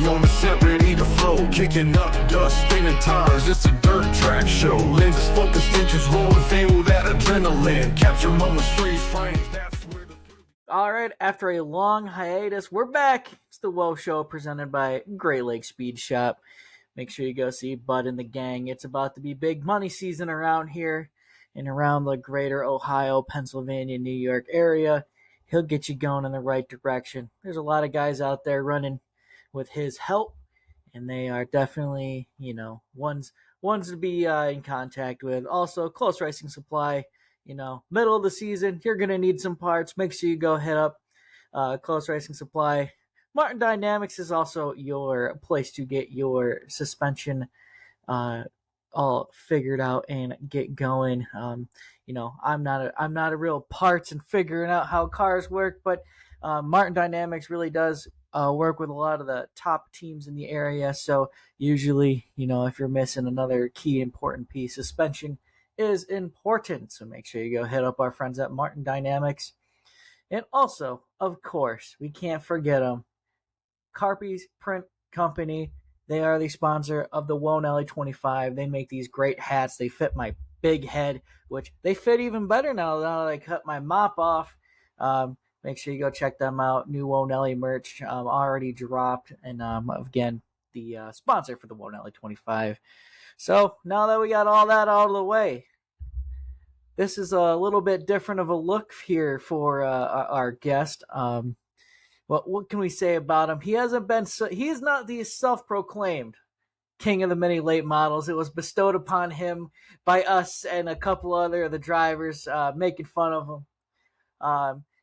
on the set, ready to flow. Kicking up dust, spinning tires, it's a dirt track show. Lenses focused, inches rolling, feel that adrenaline. Capture moments, freeze frames, that's where the... All right, after a long hiatus, we're back. It's the Woah Show presented by Great Lake Speed Shop. Make sure you go see Bud and the gang. It's about to be big money season around here and around the greater Ohio, Pennsylvania, New York area. He'll get you going in the right direction. There's a lot of guys out there running with his help, and they are definitely, ones to be in contact with. Also, Close Racing Supply, middle of the season, you're going to need some parts. Make sure you go hit up Close Racing Supply. Martin Dynamics is also your place to get your suspension all figured out and get going. I'm not a real parts and figuring out how cars work, but Martin Dynamics really does work with a lot of the top teams in the area. So usually, if you're missing another key important piece, suspension is important. So make sure you go hit up our friends at Martin Dynamics. And also, of course, we can't forget them. Carpy's Print Company. They are the sponsor of the Woah 25. They make these great hats. They fit my big head, which they fit even better now that I cut my mop off. Make sure you go check them out. New Woah merch already dropped. And again, the sponsor for the Woah 25. So now that we got all that out of the way, this is a little bit different of a look here for our guest. What can we say about him? He is not the self-proclaimed king of the mini late models. It was bestowed upon him by us and a couple other of the drivers making fun of him.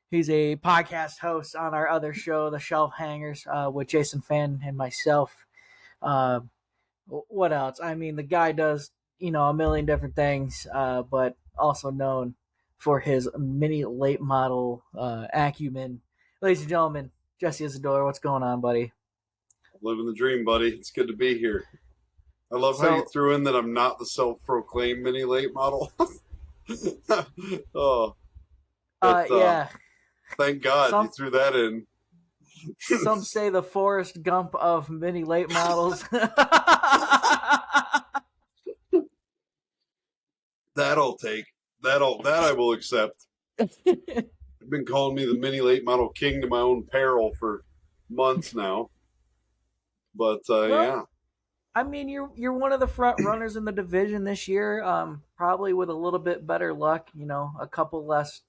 He's a podcast host on our other show, The Shelf Hangers, with Jason Fan and myself. What else? I mean, the guy does, a million different things, but also known for his mini late model acumen. Ladies and gentlemen, Rick Isadore, what's going on, buddy? Living the dream, buddy. It's good to be here. I love how you threw in that I'm not the self-proclaimed mini late model. Yeah. Thank God you threw that in. Some say the Forrest Gump of mini late models. That'll take. That I will accept. You've been calling me the mini late model king to my own peril for months now. But yeah. I mean, you're one of the front runners in the division this year. Probably with a little bit better luck, a couple less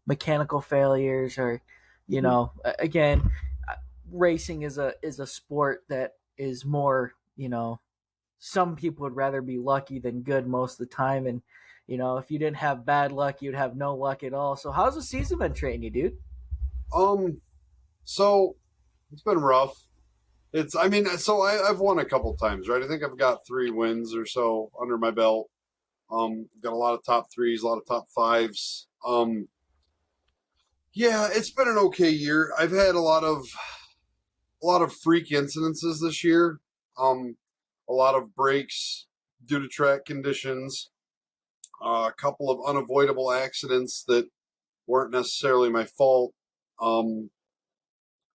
mechanical failures or, again, racing is a sport that is more, some people would rather be lucky than good most of the time. And, if you didn't have bad luck, you'd have no luck at all. So how's the season been treating you, dude? So it's been rough. I've won a couple times, right? I think I've got 3 wins or so under my belt. Got a lot of top 3s, a lot of top 5s. Yeah, it's been an okay year. I've had a lot of freak incidences this year. A lot of breaks due to track conditions. A couple of unavoidable accidents that weren't necessarily my fault. A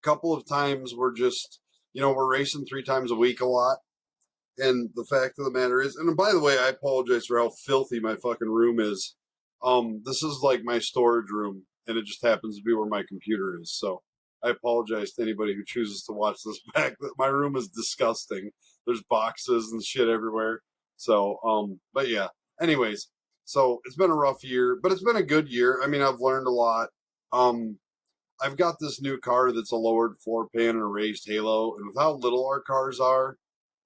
couple of times we're just, we're racing 3 times a week a lot. And the fact of the matter is, and by the way, I apologize for how filthy my fucking room is. This is like my storage room, and it just happens to be where my computer is. So I apologize to anybody who chooses to watch this back. My room is disgusting. There's boxes and shit everywhere. So, but yeah. Anyways, so it's been a rough year, but it's been a good year. I mean, I've learned a lot. I've got this new car that's a lowered floor pan and a raised halo, and with how little our cars are,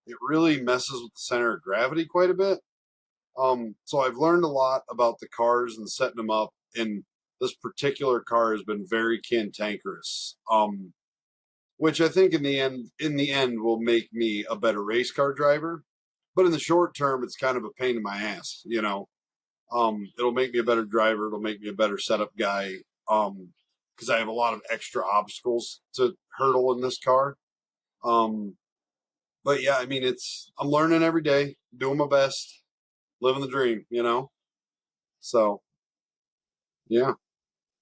it really messes with the center of gravity quite a bit. So I've learned a lot about the cars and setting them up, and this particular car has been very cantankerous, which I think in the end will make me a better race car driver. But in the short term, it's kind of a pain in my ass, It'll make me a better driver. It'll make me a better setup guy. Because I have a lot of extra obstacles to hurdle in this car. But yeah, I mean, I'm learning every day, doing my best, living the dream, So, yeah.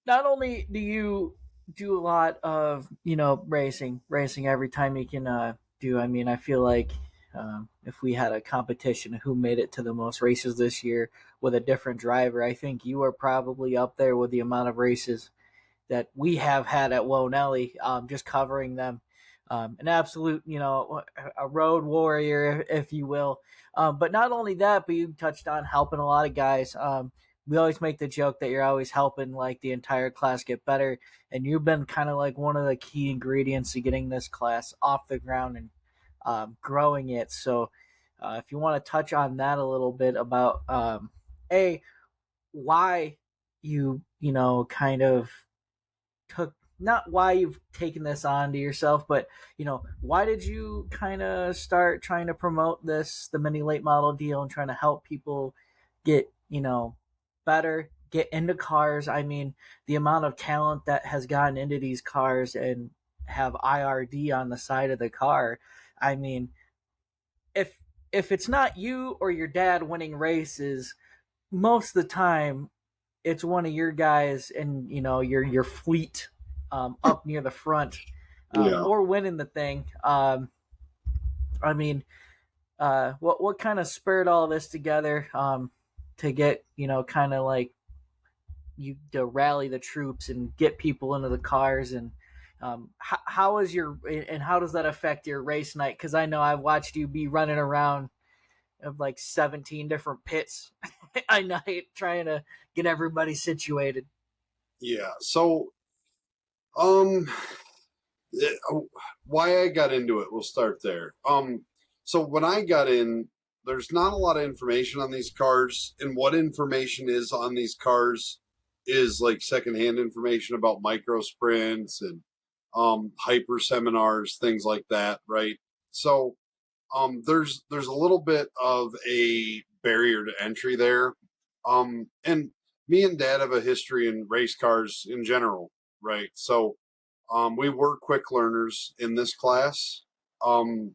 Not only do you do a lot of racing every time you can do. I mean, I feel like if we had a competition of who made it to the most races this year with a different driver, I think you are probably up there with the amount of races that we have had at Wonelli, just covering them. An absolute, a road warrior, if you will. But not only that, but you touched on helping a lot of guys. We always make the joke that you're always helping like the entire class get better, and you've been kind of like one of the key ingredients to getting this class off the ground and growing it. So, if you want to touch on that a little bit about a why kind of took, not why you've taken this on to yourself, but why did you kind of start trying to promote the mini late model deal and trying to help people get better, get into cars. I mean, the amount of talent that has gotten into these cars and have IRD on the side of the car. I mean, if it's not you or your dad winning races, most of the time it's one of your guys and your fleet up near the front, Yeah. or winning the thing. I mean, what kind of spurred all this together to get kind of like you to rally the troops and get people into the cars, and how is your, and how does that affect your race night? Because I know I've watched you be running around of like 17 different pits a night trying to get everybody situated. Yeah. So, um, why I got into it, we'll start there. So when I got in, there's not a lot of information on these cars, and what information is on these cars is like secondhand information about micro sprints and hyper seminars, things like that, right? So there's a little bit of a barrier to entry there. And me and Dad have a history in race cars in general, right? So we were quick learners in this class. Um,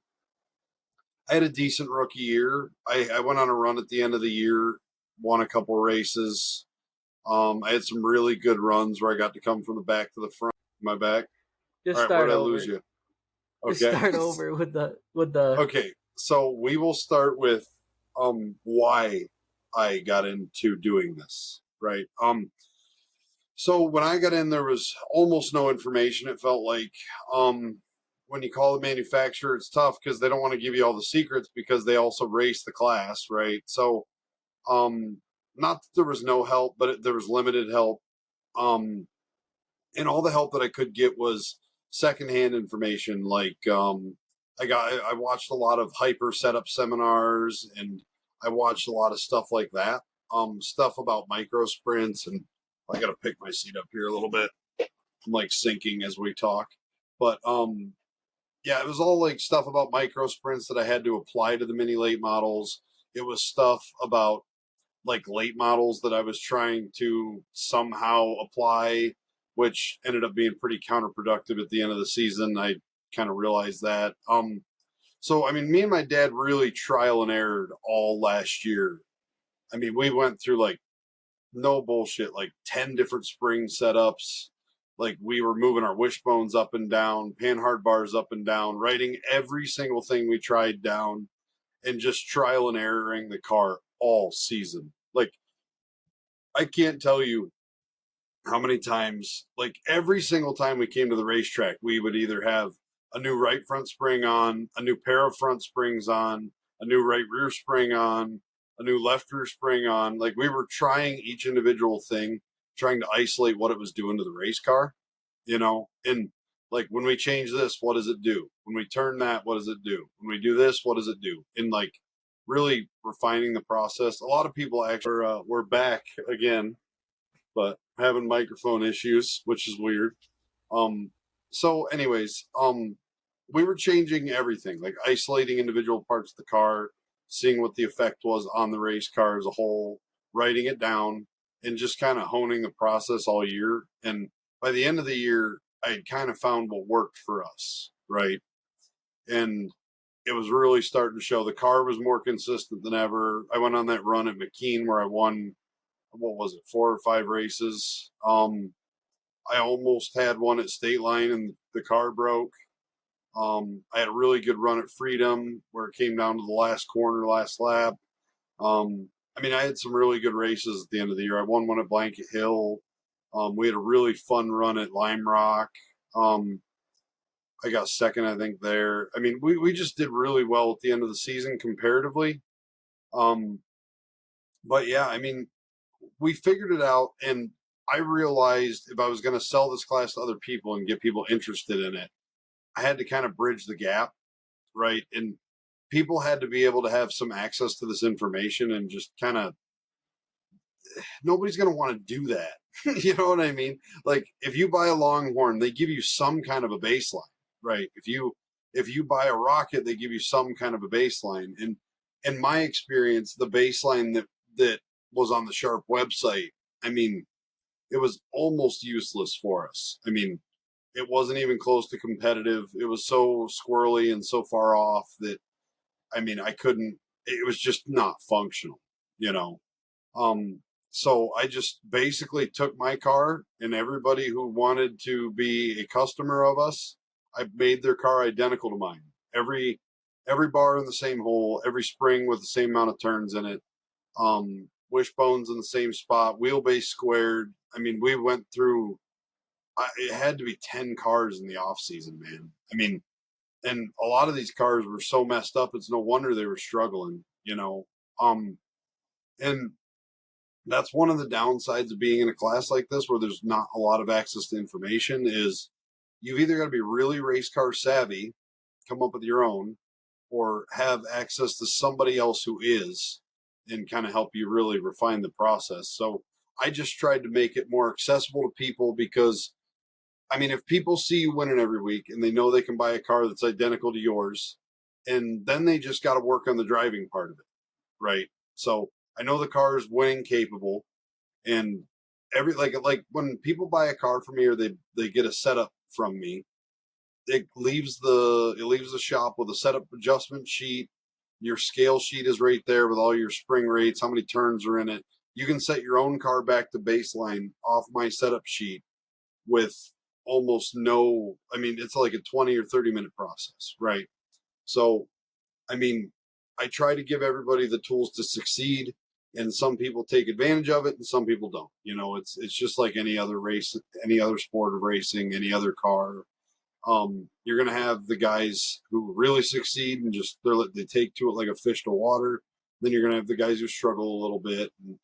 I had a decent rookie year. I went on a run at the end of the year, won a couple races. I had some really good runs where I got to come from the back to the front. My back. Just All right, where start did I over. lose you? Just Okay. start over with the. Okay, so we will start with why I got into doing this, right? So when I got in, there was almost no information. It felt like when you call the manufacturer, it's tough because they don't want to give you all the secrets because they also race the class, right? So not that there was no help, but there was limited help. Um, and all the help that I could get was secondhand information. Like I watched a lot of hyper setup seminars, and I watched a lot of stuff like that. Stuff about micro sprints, and I got to pick my seat up here a little bit. I'm like sinking as we talk, but yeah, it was all like stuff about micro sprints that I had to apply to the mini late models. It was stuff about like late models that I was trying to somehow apply, which ended up being pretty counterproductive at the end of the season. I kind of realized that. So I mean, me and my dad really trial and errored all last year. I mean, we went through like no bullshit, like 10 different spring setups. Like we were moving our wishbones up and down, panhard bars up and down, writing every single thing we tried down, and just trial and erroring the car all season. Like I can't tell you how many times, like every single time we came to the racetrack, we would either have a new right front spring on, a new pair of front springs on, a new right rear spring on, a new left rear spring on. Like we were trying each individual thing, trying to isolate what it was doing to the race car, and like when we change this, what does it do? When we turn that, what does it do? When we do this, what does it do? And like really refining the process. A lot of people actually we're back again, but having microphone issues, which is weird. So anyways, we were changing everything, like isolating individual parts of the car, seeing what the effect was on the race car as a whole, writing it down, and just kind of honing the process all year. And by the end of the year, I had kind of found what worked for us, right? And it was really starting to show. The car was more consistent than ever. I went on that run at McKean where I won, what was it, 4 or 5 races. I almost had one at State Line and the car broke. I had a really good run at Freedom where it came down to the last corner, last lap. I mean, I had some really good races at the end of the year. I won one at Blanket Hill. We had a really fun run at Lime Rock. I got second, I think, there. I mean, we just did really well at the end of the season comparatively. Um, but yeah, I mean, we figured it out, and I realized if I was going to sell this class to other people and get people interested in it, I had to kind of bridge the gap, right? And people had to be able to have some access to this information and just kind of, nobody's going to want to do that. You know what I mean? Like if you buy a Longhorn, they give you some kind of a baseline, right? If you buy a Rocket, they give you some kind of a baseline. And in my experience, the baseline that was on the Sharp website, I mean, it was almost useless for us. I mean, it wasn't even close to competitive. It was so squirrely and so far off that, I mean, I couldn't, it was just not functional, you know? Um, so I just basically took my car, and everybody who wanted to be a customer of us, I made their car identical to mine. Every bar in the same hole, every spring with the same amount of turns in it. Wishbones in the same spot, wheelbase squared. I mean, we went through, it had to be 10 cars in the off season, man. I mean, and a lot of these cars were so messed up, it's no wonder they were struggling, you know. And that's one of the downsides of being in a class like this where there's not a lot of access to information is you've either got to be really race car savvy, come up with your own, or have access to somebody else who is and kind of help you really refine the process. So I just tried to make it more accessible to people because, I mean, if people see you winning every week and they know they can buy a car that's identical to yours, and then they just got to work on the driving part of it, right? So I know the car is winning capable, and like when people buy a car from me or they get a setup from me, it leaves the shop with a setup adjustment sheet. Your scale sheet is right there with all your spring rates, how many turns are in it. You can set your own car back to baseline off my setup sheet with almost no, I mean, it's like a 20 or 30-minute process, right? So, I mean, I try to give everybody the tools to succeed, and some people take advantage of it and some people don't. You know, it's just like any other race, any other sport of racing, any other car. You're going to have the guys who really succeed and just they take to it like a fish to water. Then you're going to have the guys who struggle a little bit. And,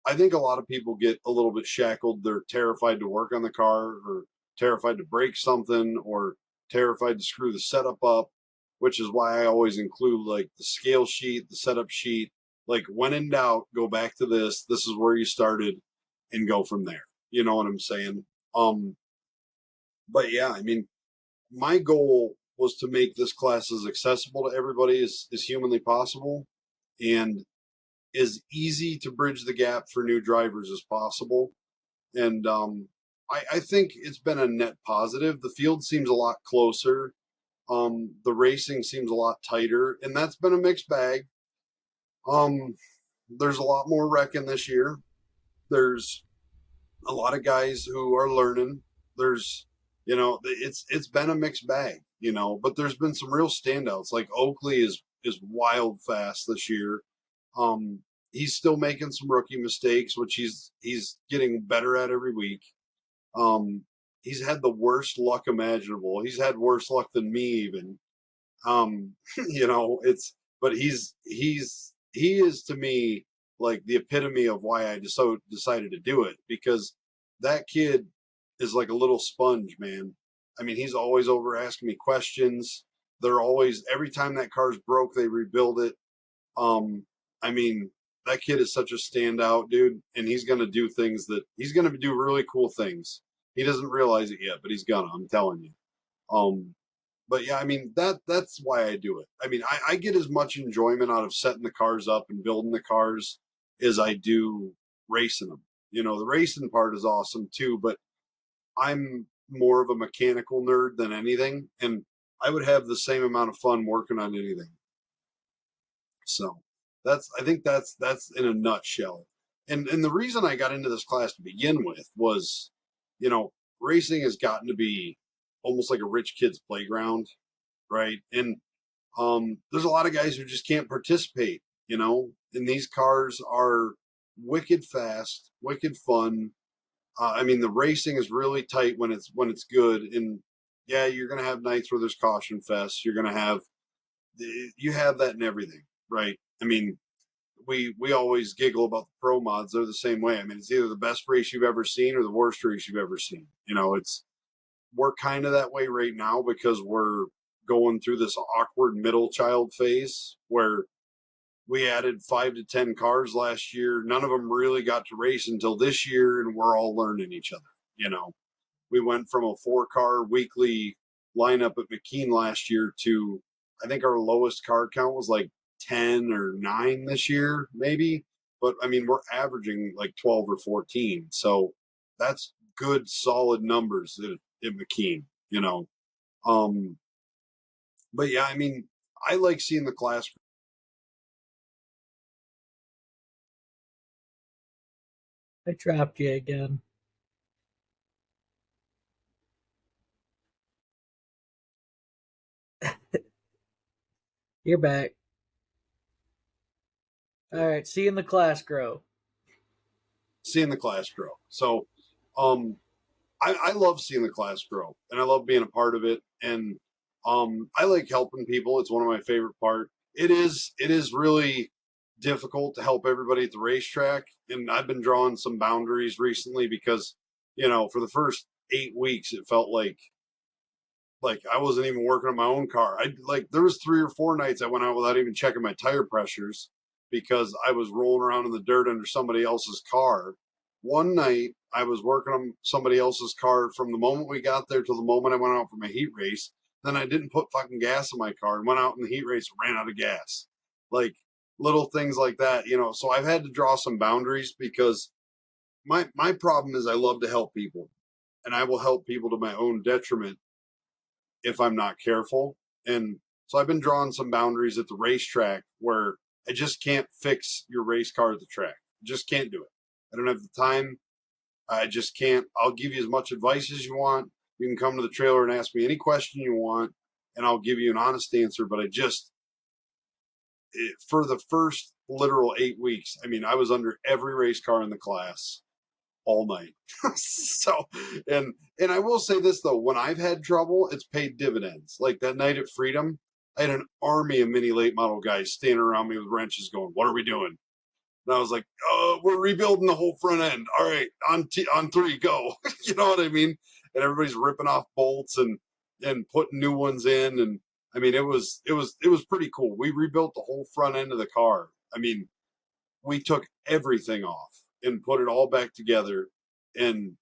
I think a lot of people get a little bit shackled. They're terrified to work on the car, or terrified to break something, or terrified to screw the setup up, which is why I always include like the scale sheet, the setup sheet. Like when in doubt, go back to this. This is where you started and go from there. You know what I'm saying? But yeah, I mean, my goal was to make this class as accessible to everybody as humanly possible, and as easy to bridge the gap for new drivers as possible. And I think it's been a net positive. The field seems a lot closer. The racing seems a lot tighter, and that's been a mixed bag. Um, there's a lot more wrecking this year. There's a lot of guys who are learning. There's, it's been a mixed bag, but there's been some real standouts. Like Oakley is wild fast this year. He's still making some rookie mistakes, which he's getting better at every week. He's had the worst luck imaginable. He's had worse luck than me even. Um, but he is to me like the epitome of why I decided to do it, because that kid is like a little sponge, man. I mean, he's always over asking me questions. They're always, every time that car's broke, they rebuild it. I mean, that kid is such a standout, dude, and he's going to do he's going to do really cool things. He doesn't realize it yet, but he's gonna, I'm telling you. But yeah, I mean, that's why I do it. I mean, I get as much enjoyment out of setting the cars up and building the cars as I do racing them. The racing part is awesome too, but I'm more of a mechanical nerd than anything, and I would have the same amount of fun working on anything. So I think that's in a nutshell. And the reason I got into this class to begin with was racing has gotten to be almost like a rich kid's playground, right? And there's a lot of guys who just can't participate, and these cars are wicked fast, wicked fun. I mean, the racing is really tight when it's good, and yeah, you're gonna have nights where there's caution fests. You have that in everything, right? I mean, we always giggle about the pro mods. They're the same way. I mean, it's either the best race you've ever seen or the worst race you've ever seen. We're kind of that way right now because we're going through this awkward middle child phase where we added 5 to 10 cars last year. None of them really got to race until this year, and we're all learning each other. We went from a 4-car weekly lineup at McKean last year to, I think our lowest car count was like 10 or 9 this year, maybe. But I mean, we're averaging like 12 or 14. So that's good, solid numbers at McKean. But yeah, I mean, I like seeing the class. I dropped you again. You're back. All right, seeing the class grow. Seeing the class grow. So, I love seeing the class grow, and I love being a part of it. And I like helping people. It's one of my favorite part. It is really difficult to help everybody at the racetrack, and I've been drawing some boundaries recently because for the first 8 weeks it felt like I wasn't even working on my own car. There was 3 or 4 nights I went out without even checking my tire pressures because I was rolling around in the dirt under somebody else's car. One night I was working on somebody else's car from the moment we got there till the moment I went out for my heat race. Then I didn't put fucking gas in my car and went out in the heat race and ran out of gas. Like little things like that, So I've had to draw some boundaries because my problem is I love to help people, and I will help people to my own detriment if I'm not careful. And so I've been drawing some boundaries at the racetrack where I just can't fix your race car at the track. I just can't do it. I don't have the time. I just can't. I'll give you as much advice as you want. You can come to the trailer and ask me any question you want, and I'll give you an honest answer. But for the first literal 8 weeks, I mean, I was under every race car in the class all night. So, and I will say this though, when I've had trouble, it's paid dividends. Like that night at Freedom, I had an army of mini late model guys standing around me with wrenches going, "What are we doing?" And I was like, "Oh, we're rebuilding the whole front end. All right, on 3, go." You know what I mean? And everybody's ripping off bolts and putting new ones in. And I mean, it was pretty cool. We rebuilt the whole front end of the car. I mean, we took everything off and put it all back together. And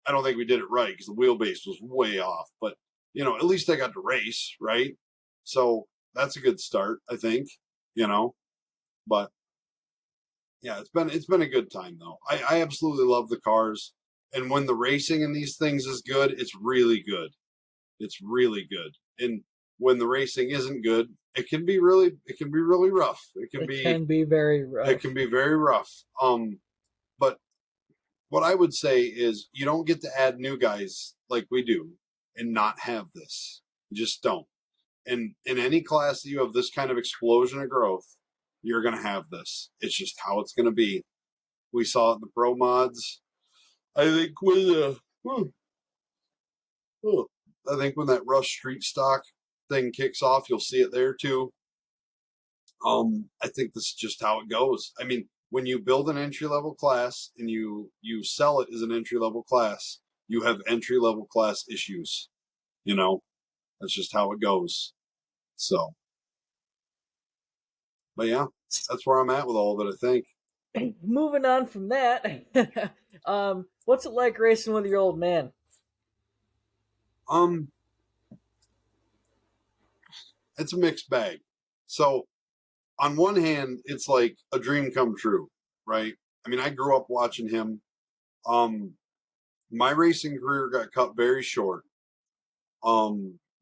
I don't think we did it right because the wheelbase was way off. But at least I got to race, right? So that's a good start, I think. But yeah, it's been a good time though. I absolutely love the cars, and when the racing in these things is good, it's really good. It's really good. And when the racing isn't good, it can be really rough. It can be very rough. It can be very rough. But what I would say is you don't get to add new guys like we do and not have this. You just don't. And in any class that you have this kind of explosion of growth, you're going to have this. It's just how it's going to be. We saw it in the pro mods. I think when that Rush Street Stock thing kicks off, you'll see it there too. I think this is just how it goes. I mean, when you build an entry level class and you sell it as an entry level class, you have entry level class issues. That's just how it goes. So, but yeah, that's where I'm at with all of it, I think. Moving on from that, what's it like racing with your old man? It's a mixed bag. So on one hand, it's like a dream come true, right? I mean, I grew up watching him. My racing career got cut very short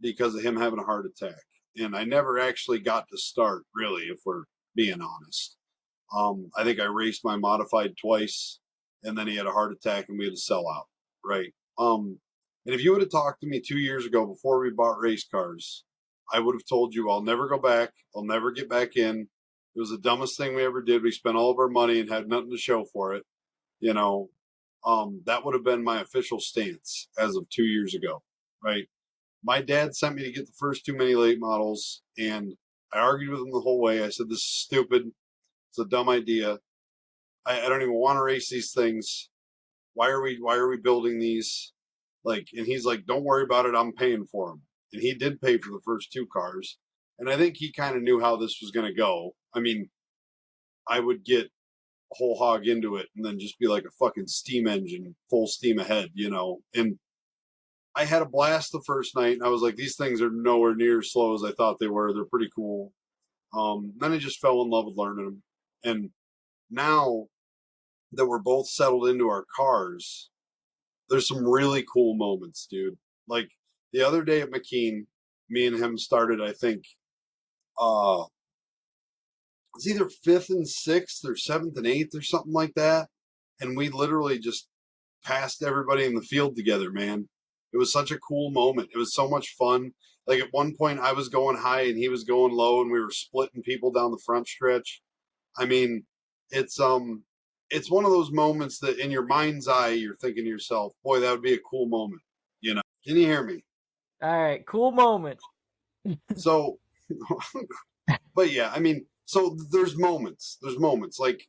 because of him having a heart attack. And I never actually got to start, really, if we're being honest. I think I raced my modified twice, and then he had a heart attack and we had to sell out. right? And if you would have talked to me 2 years ago before we bought race cars, I would have told you I'll never go back. I'll never get back in. It was the dumbest thing we ever did. We spent all of our money and had nothing to show for it. You know, that would have been my official stance as of 2 years ago, right? My dad sent me to get the first too many late models, and I argued with him the whole way. I said, this is stupid. It's a dumb idea. I don't even want to race these things. Why are we building these? Like, and he's like, don't worry about it. I'm paying for them. And he did pay for the first two cars. And I think he kind of knew how this was going to go. I mean, I would get whole hog into it and then just be like a fucking steam engine, full steam ahead, And I had a blast the first night. And I was like, these things are nowhere near as slow as I thought they were. They're pretty cool. Then I just fell in love with learning them. And now that we're both settled into our cars, there's some really cool moments, dude. Like the other day at McKean, me and him started, I think, it's either 5th and 6th or 7th and 8th or something like that. And we literally just passed everybody in the field together, man. It was such a cool moment. It was so much fun. Like at one point I was going high and he was going low and we were splitting people down the front stretch. I mean, it's one of those moments that in your mind's eye, you're thinking to yourself, boy, that would be a cool moment. Can you hear me? All right, cool moment. So, but yeah, I mean, so there's moments. Like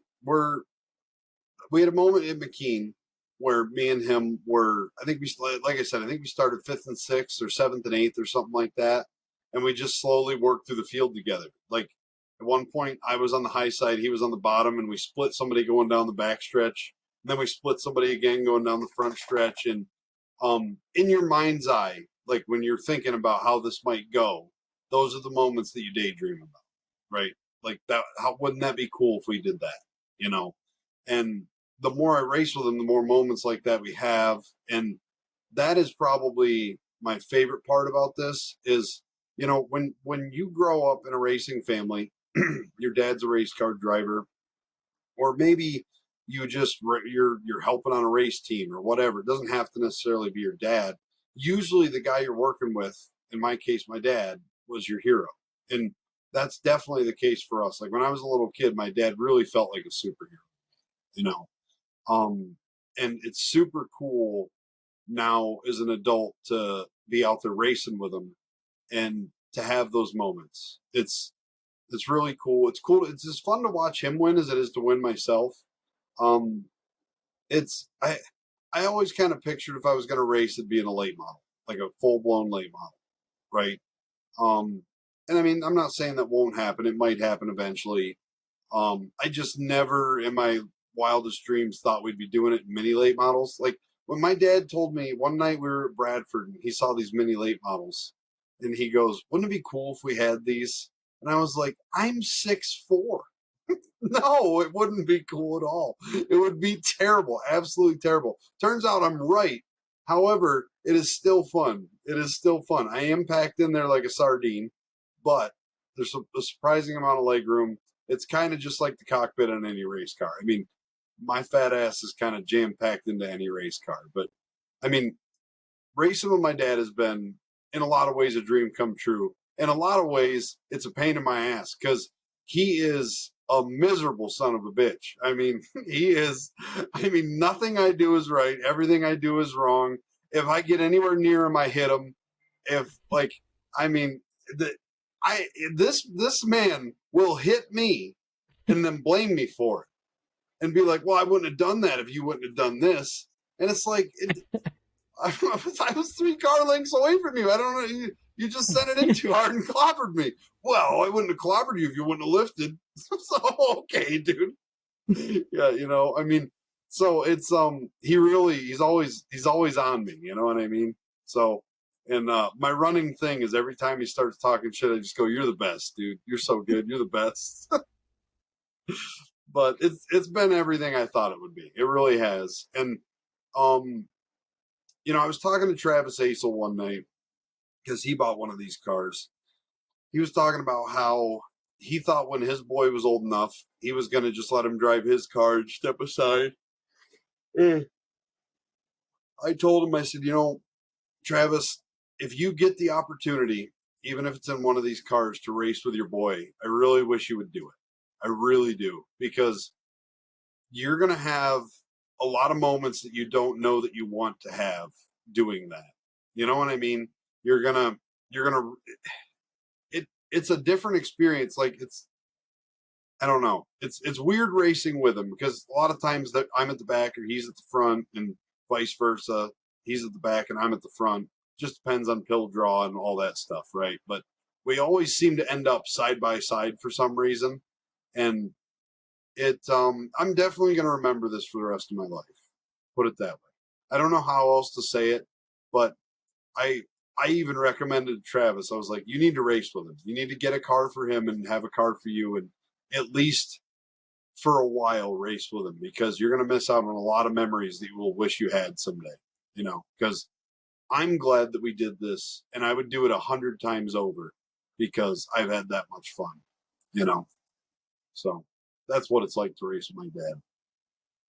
we had a moment in McKean where me and him were, I think like I said, I think we started 5th and 6th or 7th and 8th or something like that. And we just slowly worked through the field together. Like at one point I was on the high side, he was on the bottom, and we split somebody going down the back stretch. And then we split somebody again going down the front stretch. And in your mind's eye, like when you're thinking about how this might go, those are the moments that you daydream about, right? Like that, how wouldn't that be cool if we did that, And the more I race with him, the more moments like that we have. And that is probably my favorite part about this is, when you grow up in a racing family, your dad's a race car driver, or maybe you're helping on a race team or whatever. It doesn't have to necessarily be your dad. Usually the guy you're working with, in my case, my dad, was your hero. And that's definitely the case for us. Like when I was a little kid, my dad really felt like a superhero, you know. And it's super cool now as an adult to be out there racing with him and to have those moments. It's really cool. It's cool. It's as fun to watch him win as it is to win myself. I always kind of pictured if I was going to race, it'd be in a late model, like a full blown late model, right? And I mean, I'm not saying that won't happen. It might happen eventually. I just never in my wildest dreams thought we'd be doing it in mini late models. Like when my dad told me one night we were at Bradford and he saw these mini late models and he goes, wouldn't it be cool if we had these? And I was like, I'm 6'4". No, it wouldn't be cool at all. It would be terrible, absolutely terrible. Turns out I'm right. However, it is still fun. It is still fun. I am packed in there like a sardine, but there's a surprising amount of leg room. It's kind of just like the cockpit on any race car. I mean, my fat ass is kind of jam packed into any race car. But I mean, racing with my dad has been, in a lot of ways, a dream come true. In a lot of ways, it's a pain in my ass because he is a miserable son of a bitch. I mean, nothing I do is right. Everything I do is wrong. If I get anywhere near him, I hit him. This man will hit me and then blame me for it and be like, well, I wouldn't have done that if you wouldn't have done this. And it's like, I was 3 car lengths away from you. I don't know. You just sent it in too hard and clobbered me. Well, I wouldn't have clobbered you if you wouldn't have lifted. So, okay, dude. Yeah, I mean, so it's, he's always on me. You know what I mean? So, and my running thing is every time he starts talking shit, I just go, you're the best, dude. You're so good. You're the best. But it's been everything I thought it would be. It really has. And, I was talking to Travis Asel one night because he bought one of these cars. He was talking about how he thought when his boy was old enough, he was going to just let him drive his car and step aside. I told him, I said, Travis, if you get the opportunity, even if it's in one of these cars to race with your boy, I really wish you would do it. I really do, because you're going to have a lot of moments that you don't know that you want to have doing that. You know what I mean? It's a different experience. Like I don't know. It's weird racing with him, because a lot of times that I'm at the back or he's at the front, and vice versa. He's at the back and I'm at the front. Just depends on pill draw and all that stuff, right? But we always seem to end up side by side for some reason, and I'm definitely going to remember this for the rest of my life. Put it that way. I don't know how else to say it, but I even recommended Travis. I was like, you need to race with him. You need to get a car for him and have a car for you, and at least for a while race with him, because you're going to miss out on a lot of memories that you will wish you had someday, because I'm glad that we did this, and I would do it 100 times over because I've had that much fun, so that's what it's like to race with my dad.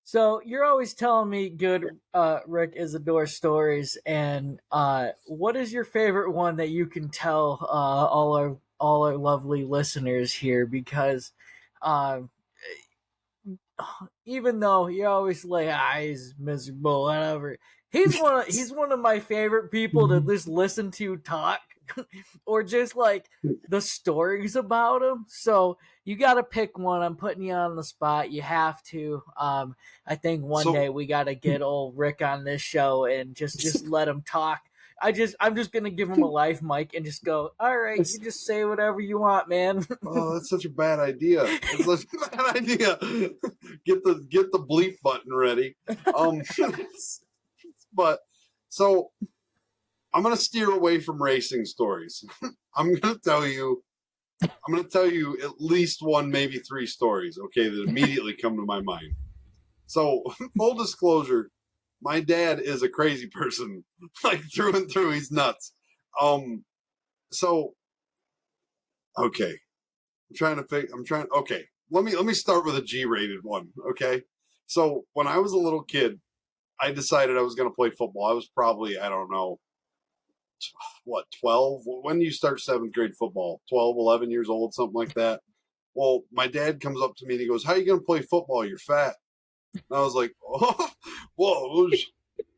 So you're always telling me good Rick Isadore stories, and what is your favorite one that you can tell all our lovely listeners here? Because uh, even though you always like, he's miserable, whatever, he's one of my favorite people to just listen to talk, or just like the stories about him. So you got to pick one. I'm putting you on the spot. You have to. I think one day we got to get old Rick on this show and just let him talk. I'm just gonna give him a live mic and just go, all right, you just say whatever you want, man. Oh, that's such a bad idea. It's such a bad idea. Get the bleep button ready. But so I'm gonna steer away from racing stories. I'm gonna tell you at least one, maybe three stories, okay, that immediately come to my mind. So, full disclosure, my dad is a crazy person, like through and through. He's nuts. So, okay, okay, let me start with a G-rated one, okay? So, when I was a little kid, I decided I was going to play football. I was probably, I don't know, 12? When do you start 7th grade football? 12, 11 years old, something like that. Well, my dad comes up to me and he goes, how are you going to play football? You're fat. And I was like, oh, whoa,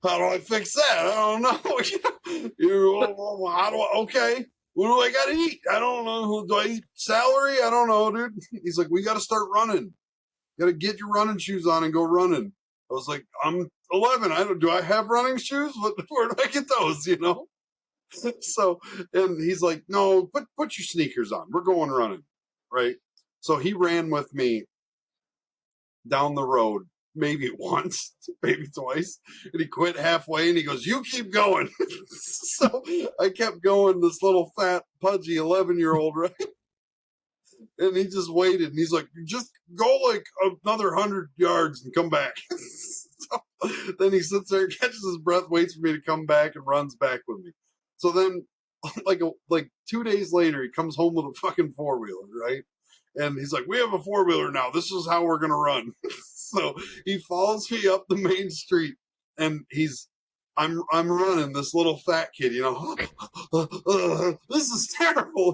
how do I fix that? I don't know. Okay, what do I got to eat? I don't know. Do I eat celery? I don't know, dude. He's like, we got to start running. You got to get your running shoes on and go running. I was like, I'm 11. Do I have running shoes? Where do I get those, So, and he's like, no, put your sneakers on. We're going running, right? So he ran with me down the road, maybe once, maybe twice, and he quit halfway and he goes, you keep going. So I kept going, this little fat, pudgy 11-year-old, right? And he just waited, and he's like, just go like another 100 yards and come back. So then he sits there, catches his breath, waits for me to come back, and runs back with me. So then, like 2 days later, he comes home with a fucking 4-wheeler, right? And he's like, we have a 4-wheeler now. This is how we're going to run. So he follows me up the main street, and I'm running, this little fat kid, this is terrible,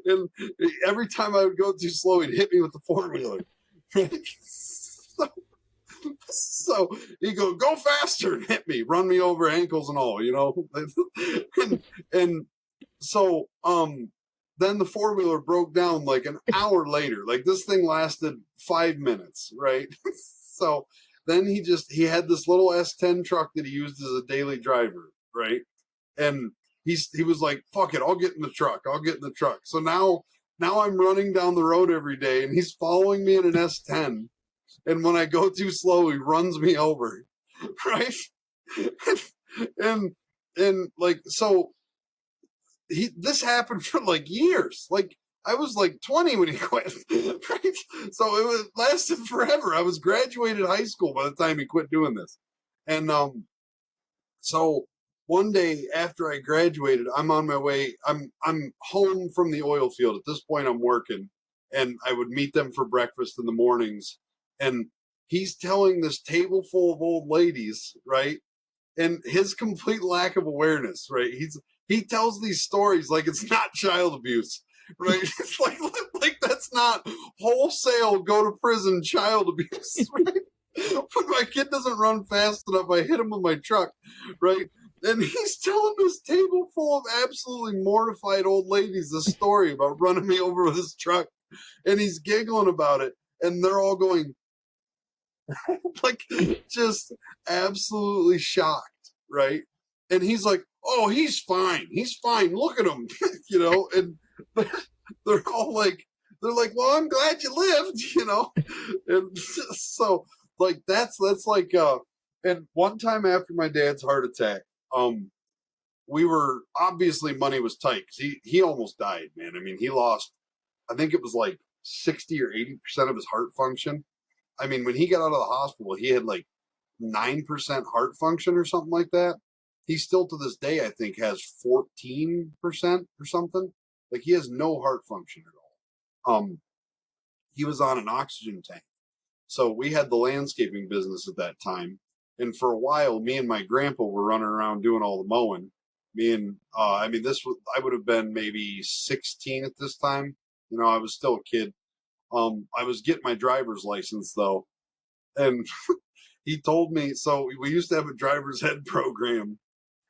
and every time I would go too slow, he'd hit me with the 4-wheeler. So he'd go faster and hit me, run me over ankles and all, and so, then the 4-wheeler broke down like an hour later. Like, this thing lasted 5 minutes, right? So then he had this little S10 truck that he used as a daily driver, right? And he was like, fuck it, I'll get in the truck. So now I'm running down the road every day, and he's following me in an S10. And when I go too slow, he runs me over, right? and like, so this happened for like years. Like, I was like 20 when he quit, right? So it lasted forever. I was graduated high school by the time he quit doing this. And so one day after I graduated, I'm on my way. I'm home from the oil field. At this point, I'm working, and I would meet them for breakfast in the mornings. And he's telling this table full of old ladies, right, and his complete lack of awareness, right? He tells these stories like it's not child abuse, right? It's like that's not wholesale go to prison child abuse, right? But my kid doesn't run fast enough, I hit him with my truck, right? And he's telling this table full of absolutely mortified old ladies this story about running me over with his truck, and he's giggling about it, and they're all going like just absolutely shocked, right? And he's like, "Oh, he's fine. He's fine. Look at him," you know. And they're all like, "Well, I'm glad you lived," you know. And so, like, that's like, and one time after my dad's heart attack, we were obviously money was tight because he almost died, man. I mean, he lost, I think it was like 60 or 80% of his heart function. I mean, when he got out of the hospital, he had like 9% heart function or something like that. He still to this day, I think, has 14% or something. Like he has no heart function at all. He was on an oxygen tank. So we had the landscaping business at that time. And for a while, me and my grandpa were running around doing all the mowing. I would have been maybe 16 at this time. You know, I was still a kid. I was getting my driver's license though. And he told me, so we used to have a driver's ed program.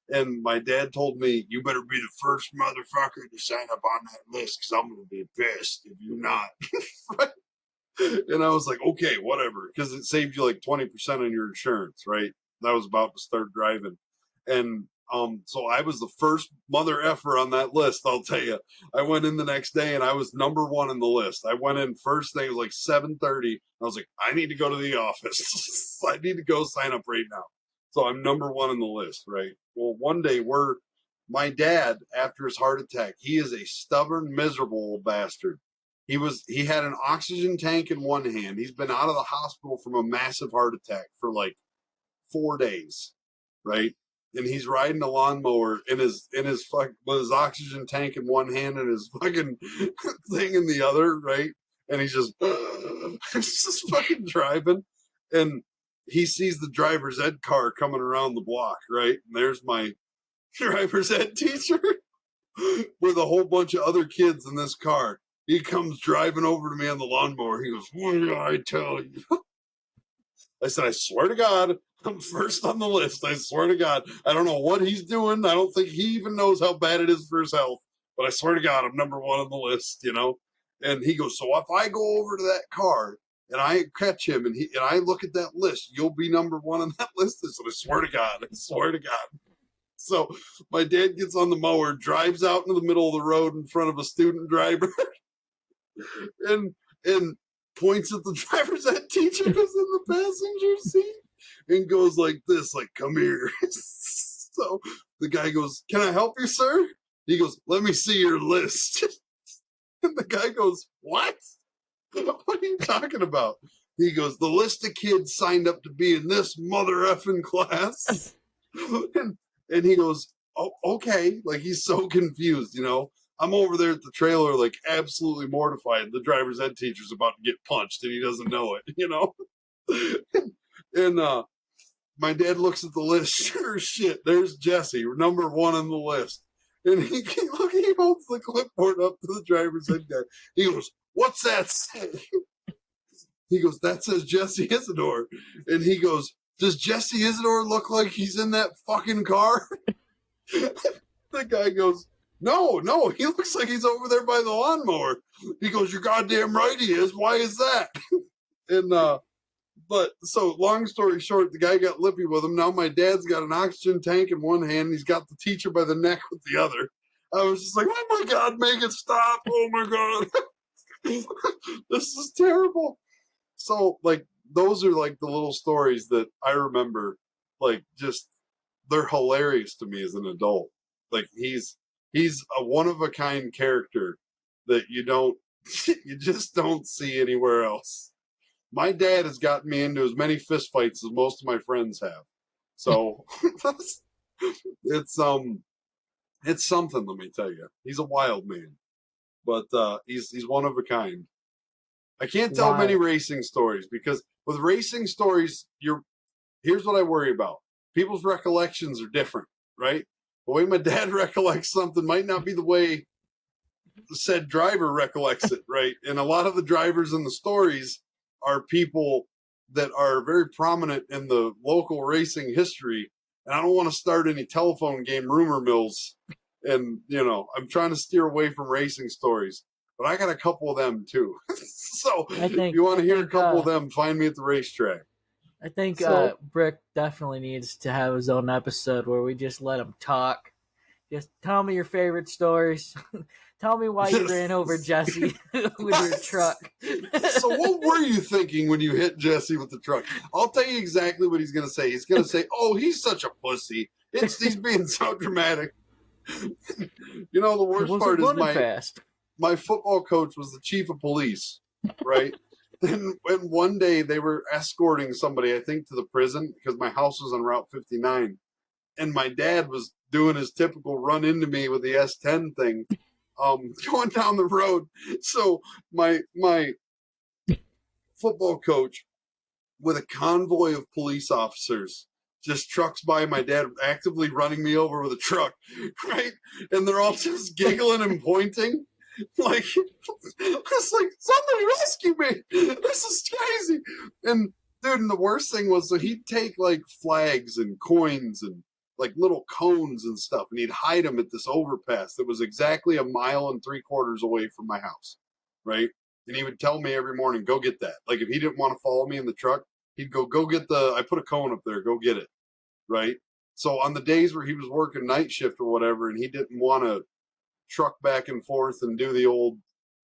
And my dad told me, "You better be the first motherfucker to sign up on that list because I'm going to be pissed if you're not." Right? And I was like, "Okay, whatever," because it saved you like 20% on your insurance, right? I was about to start driving. And so I was the first mother effer on that list, I'll tell you. I went in the next day and I was number one in the list. I went in first thing, it was like 7:30. I was like, "I need to go to the office. I need to go sign up right now." So I'm number one in the list, right? Well, one day my dad, after his heart attack, he is a stubborn, miserable old bastard. He had an oxygen tank in one hand. He's been out of the hospital from a massive heart attack for like 4 days, right? And he's riding a lawnmower in his with his oxygen tank in one hand and his fucking thing in the other, right? And he's just he's just fucking driving, and he sees the driver's ed car coming around the block, right? And there's my driver's ed teacher with a whole bunch of other kids in this car. He comes driving over to me on the lawnmower. He goes, "What did I tell you?" I said, "I swear to God, I'm first on the list. I swear to God. I don't know what he's doing. I don't think he even knows how bad it is for his health. But I swear to God, I'm number one on the list, you know?" And he goes, "So if I go over to that car and I catch him and I look at that list, you'll be number one on that list." I said, "I swear to God. I swear to God." So my dad gets on the mower, drives out into the middle of the road in front of a student driver, and points at the driver's ed teacher who's in the passenger seat and goes like this, like, "Come here." So the guy goes, "Can I help you, sir?" He goes, "Let me see your list." And the guy goes, "What? What are you talking about?" He goes, "The list of kids signed up to be in this mother effing class." And he goes, "Oh, okay." Like he's so confused, you know. I'm over there at the trailer, like absolutely mortified. The driver's ed teacher's about to get punched and he doesn't know it, you know? And my dad looks at the list. Sure shit, there's Jesse, number one on the list. And he holds the clipboard up to the driver's ed guy. He goes, "What's that say?" He goes, "That says Jesse Isadore." And he goes, "Does Jesse Isadore look like he's in that fucking car?" The guy goes, No, he looks like he's over there by the lawnmower." He goes, "You're goddamn right he is. Why is that?" And but so long story short, the guy got lippy with him. Now my dad's got an oxygen tank in one hand, and he's got the teacher by the neck with the other. I was just like, "Oh my God, make it stop. Oh my God." This is terrible. So like those are like the little stories that I remember, like just they're hilarious to me as an adult. Like he's a one of a kind character that you just don't see anywhere else. My dad has gotten me into as many fist fights as most of my friends have. So it's something, let me tell you. He's a wild man. But he's one of a kind. I can't tell many racing stories because with racing stories, here's what I worry about. people's recollections are different, right? The way my dad recollects something might not be the way said driver recollects it, right? And a lot of the drivers in the stories are people that are very prominent in the local racing history. And I don't want to start any telephone game rumor mills. And, I'm trying to steer away from racing stories. But I got a couple of them too. So if you want to hear a couple of them, find me at the racetrack. I think So- Brick definitely needs to have his own episode where we just let him talk. Just tell me your favorite stories. Tell me why you ran over Jesse with your truck. So what were you thinking when you hit Jesse with the truck? I'll tell you exactly what he's going to say. He's going to say, "Oh, he's such a pussy. He's being so dramatic." The worst part is my football coach was the chief of police, right? And one day they were escorting somebody, I think, to the prison because my house was on Route 59. And my dad was doing his typical run into me with the S10 thing, going down the road. So my football coach with a convoy of police officers just trucks by my dad actively running me over with a truck, right? And they're all just giggling and pointing. Like, it's like, somebody rescue me. This is crazy. And dude, and the worst thing was, so he'd take like flags and coins and like little cones and stuff, and he'd hide them at this overpass that was exactly 1.75 miles away from my house, right? And he would tell me every morning, go get that. Like if he didn't want to follow me in the truck, he'd go get I put a cone up there, go get it, right? So on the days where he was working night shift or whatever, and he didn't want to truck back and forth and do the old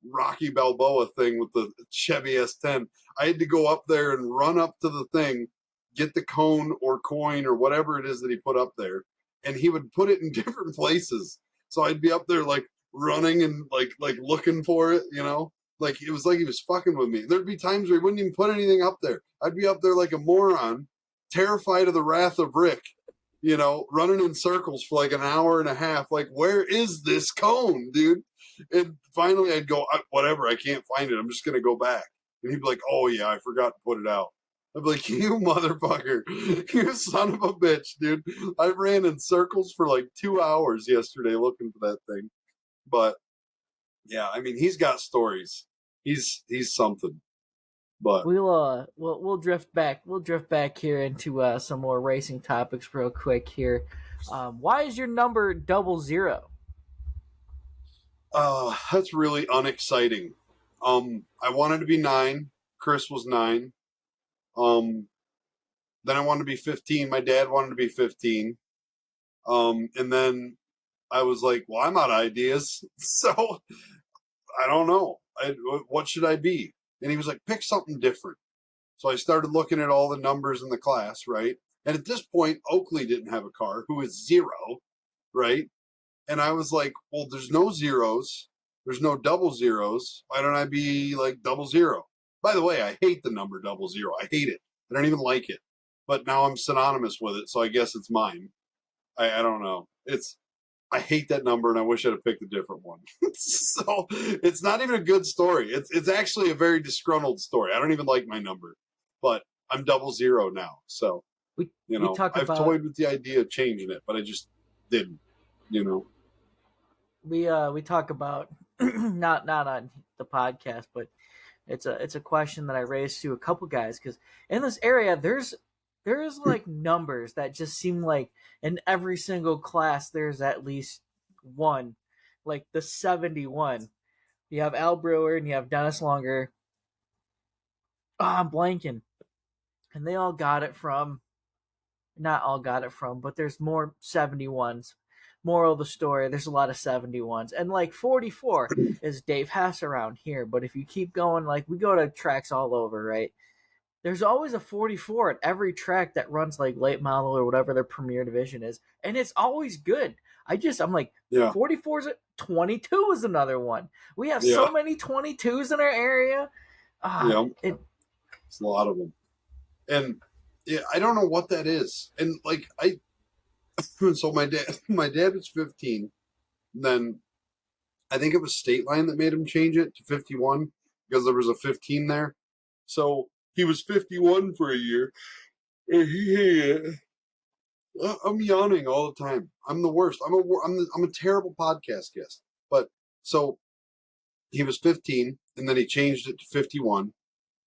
Rocky Balboa thing with the Chevy S10, I had to go up there and run up to the thing, get the cone or coin or whatever it is that he put up there, and he would put it in different places. So I'd be up there like running and like looking for it, like it was like he was fucking with me. There'd be times where he wouldn't even put anything up there. I'd be up there like a moron, terrified of the wrath of Rick, running in circles for like 1.5 hours. Like, where is this cone, dude? And finally I'd go, whatever, I can't find it. I'm just going to go back. And he'd be like, oh yeah, I forgot to put it out. I'd be like, you motherfucker, you son of a bitch, dude. I ran in circles for like 2 hours yesterday looking for that thing. But yeah, I mean, he's got stories. He's something. But we'll drift back. We'll drift back here into some more racing topics real quick here. Why is your number 00? That's really unexciting. I wanted to be 9. Chris was 9. Then I wanted to be 15. My dad wanted to be 15. And then I was like, well, I'm out of ideas. So I don't know. What should I be? And he was like, pick something different. So I started looking at all the numbers in the class, right? And at this point, Oakley didn't have a car, who is 0, right? And I was like, well, there's no zeros. There's no 00s. Why don't I be like 00? By the way, I hate the number 00. I hate it. I don't even like it. But now I'm synonymous with it, so I guess it's mine. I don't know. I hate that number, and I wish I'd have picked a different one. So it's not even a good story. It's actually a very disgruntled story. I don't even like my number, but I'm 00 now. So I've toyed with the idea of changing it, but I just didn't. We talk about not on the podcast, but it's a question that I raised to a couple guys, because in this area there's like numbers that just seem like in every single class there's at least one, like the 71. You have Al Brewer and you have Dennis Longer. I'm blanking, and they all got it from. Not all got it from, but there's more 71s. Moral of the story, there's a lot of 71s. And like 44 is Dave Hess around here. But if you keep going, like we go to tracks all over, right? There's always a 44 at every track that runs like late model or whatever their premier division is. And it's always good. I'm like, yeah. 44's 22 is another one. We have so many 22s in our area. It's a lot of them. And yeah, I don't know what that is. And like so my dad was 15. Then I think it was State Line that made him change it to 51 because there was a 15 there. So he was 51 for a year, and he hated it. I'm yawning all the time. I'm the worst. I'm a terrible podcast guest. But so he was 15, and then he changed it to 51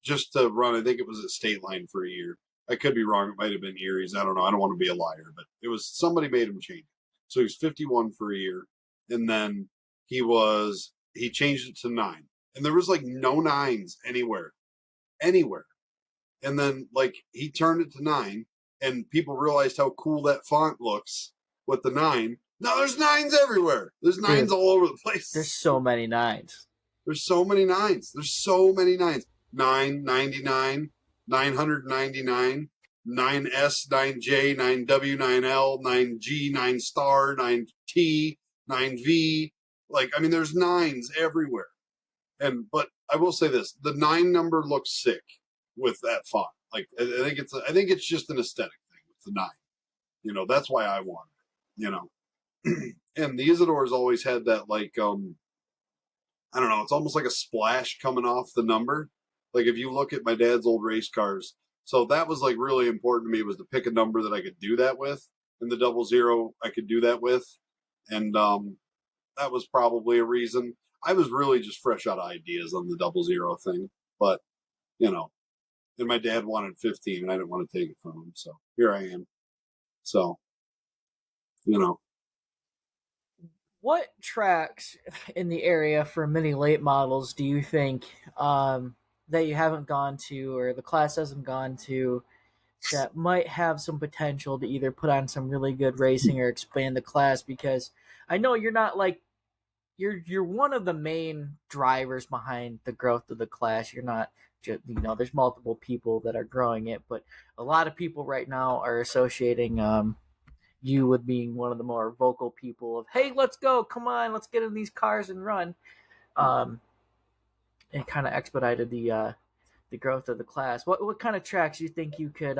just to run. I think it was at State Line for a year. I could be wrong. It might have been Erie's. I don't know. I don't want to be a liar, but it was somebody made him change it. So he was 51 for a year, and then he changed it to 9, and there was like no 9s anywhere. And then like he turned it to 9, and people realized how cool that font looks with the 9. Now there's 9s everywhere. There's 9s Dude, all over the place. There's so many 9s. There's so many 9s. There's so many 9s. 999, 999, 9S, 9J, 9W, 9L, 9G, 9 star, 9T, 9V. Like, I mean, there's 9s everywhere. But I will say this: the 9 number looks sick with that font. Like, I think it's just an aesthetic thing with the 9. You know, that's why I want it. You know, and the Isadore's always had that like I don't know, it's almost like a splash coming off the number. Like if you look at my dad's old race cars, so that was like really important to me, was to pick a number that I could do that with, and the 00 I could do that with, and that was probably a reason. I was really just fresh out of ideas on the 00 thing, but you know, and my dad wanted 15, and I didn't want to take it from him, so here I am. So, you know. What tracks in the area for mini late models do you think that you haven't gone to, or the class hasn't gone to, that might have some potential to either put on some really good racing or expand the class? Because I know you're not like you're one of the main drivers behind the growth of the class. You're not just, there's multiple people that are growing it, but a lot of people right now are associating you with being one of the more vocal people of, hey, let's go, come on, let's get in these cars and run. It kind of expedited the growth of the class. What kind of tracks do you think you could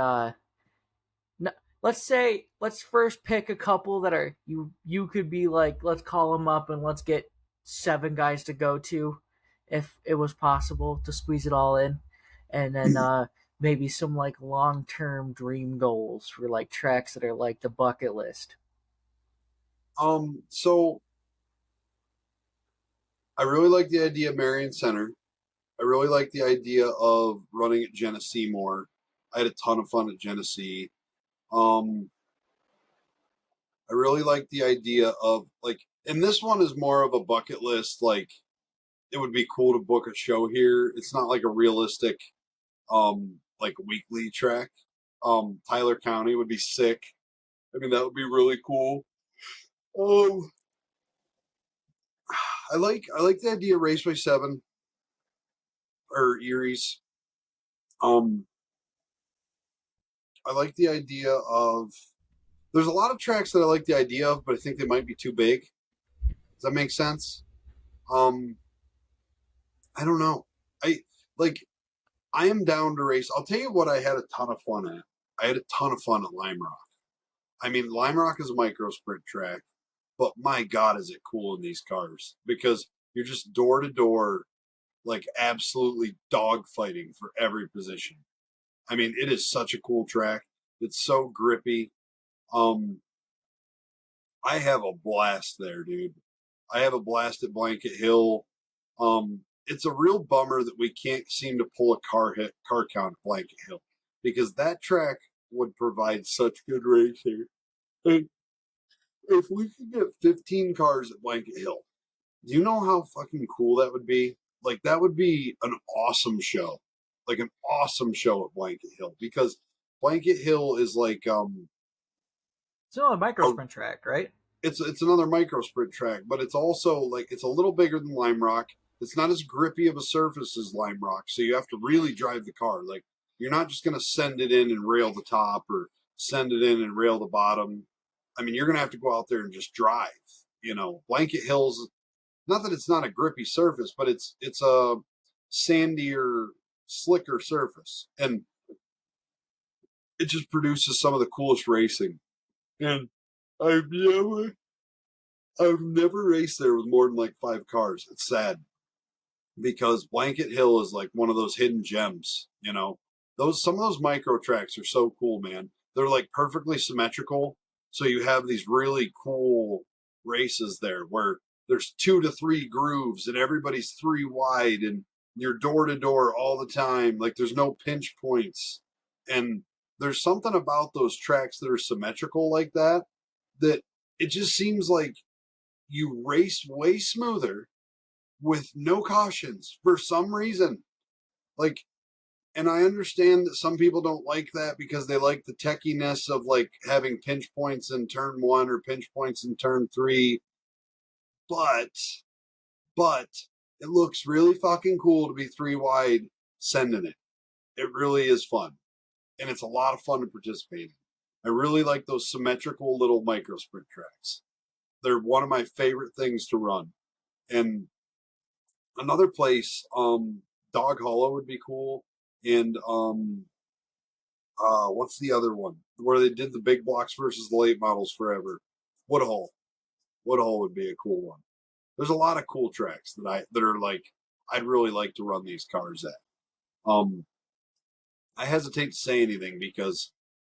let's first pick a couple that are you could be like, let's call them up and let's get 7 guys to go to, if it was possible to squeeze it all in, and then maybe some like long-term dream goals for like tracks that are like the bucket list. So I really like the idea of Marion Center. I really like the idea of running at Genesee more. I had a ton of fun at Genesee. I really like the idea of like, and this one is more of a bucket list. Like, it would be cool to book a show here. It's not like a realistic, like weekly track. Tyler County would be sick. I mean, that would be really cool. I like the idea of Raceway 7 or Erie's. I like the idea of, there's a lot of tracks that I like the idea of, but I think they might be too big. Does that make sense? I don't know. I am down to race. I'll tell you what I had a ton of fun at. I had a ton of fun at Lime Rock. I mean, Lime Rock is a micro sprint track, but my God, is it cool in these cars, because you're just door to door, like absolutely dogfighting for every position. I mean, it is such a cool track. It's so grippy. I have a blast there, dude. I have a blast at Blanket Hill. It's a real bummer that we can't seem to pull a car count at Blanket Hill, because that track would provide such good racing. And if we could get 15 cars at Blanket Hill, do you know how fucking cool that would be? Like, that would be an awesome show. Like, an awesome show at Blanket Hill, because Blanket Hill is like It's another micro sprint track, right? It's another micro sprint track, but it's also like, it's a little bigger than Lime Rock. It's not as grippy of a surface as Lime Rock, so you have to really drive the car. Like, you're not just going to send it in and rail the top, or send it in and rail the bottom. I mean, you're going to have to go out there and just drive. You know, Blanket Hills, not that it's not a grippy surface, but it's a sandier, slicker surface, and it just produces some of the coolest racing. And I've never raced there with more than like 5 cars. It's sad, because Blanket Hill is like one of those hidden gems. You know, some of those micro tracks are so cool, man. They're like perfectly symmetrical. So you have these really cool races there where there's 2 to 3 grooves and everybody's 3 wide and you're door to door all the time. Like there's no pinch points. And there's something about those tracks that are symmetrical like that that it just seems like you race way smoother with no cautions for some reason. Like, and I understand that some people don't like that because they like the techiness of like having pinch points in turn 1 or pinch points in turn 3. But it looks really fucking cool to be 3 wide sending it. It really is fun. And it's a lot of fun to participate in. I really like those symmetrical little micro sprint tracks. They're one of my favorite things to run. And another place, Dog Hollow would be cool. And what's the other one where they did the big blocks versus the late models forever? Woodhull. Woodhull would be a cool one. There's a lot of cool tracks that are like I'd really like to run these cars at. I hesitate to say anything because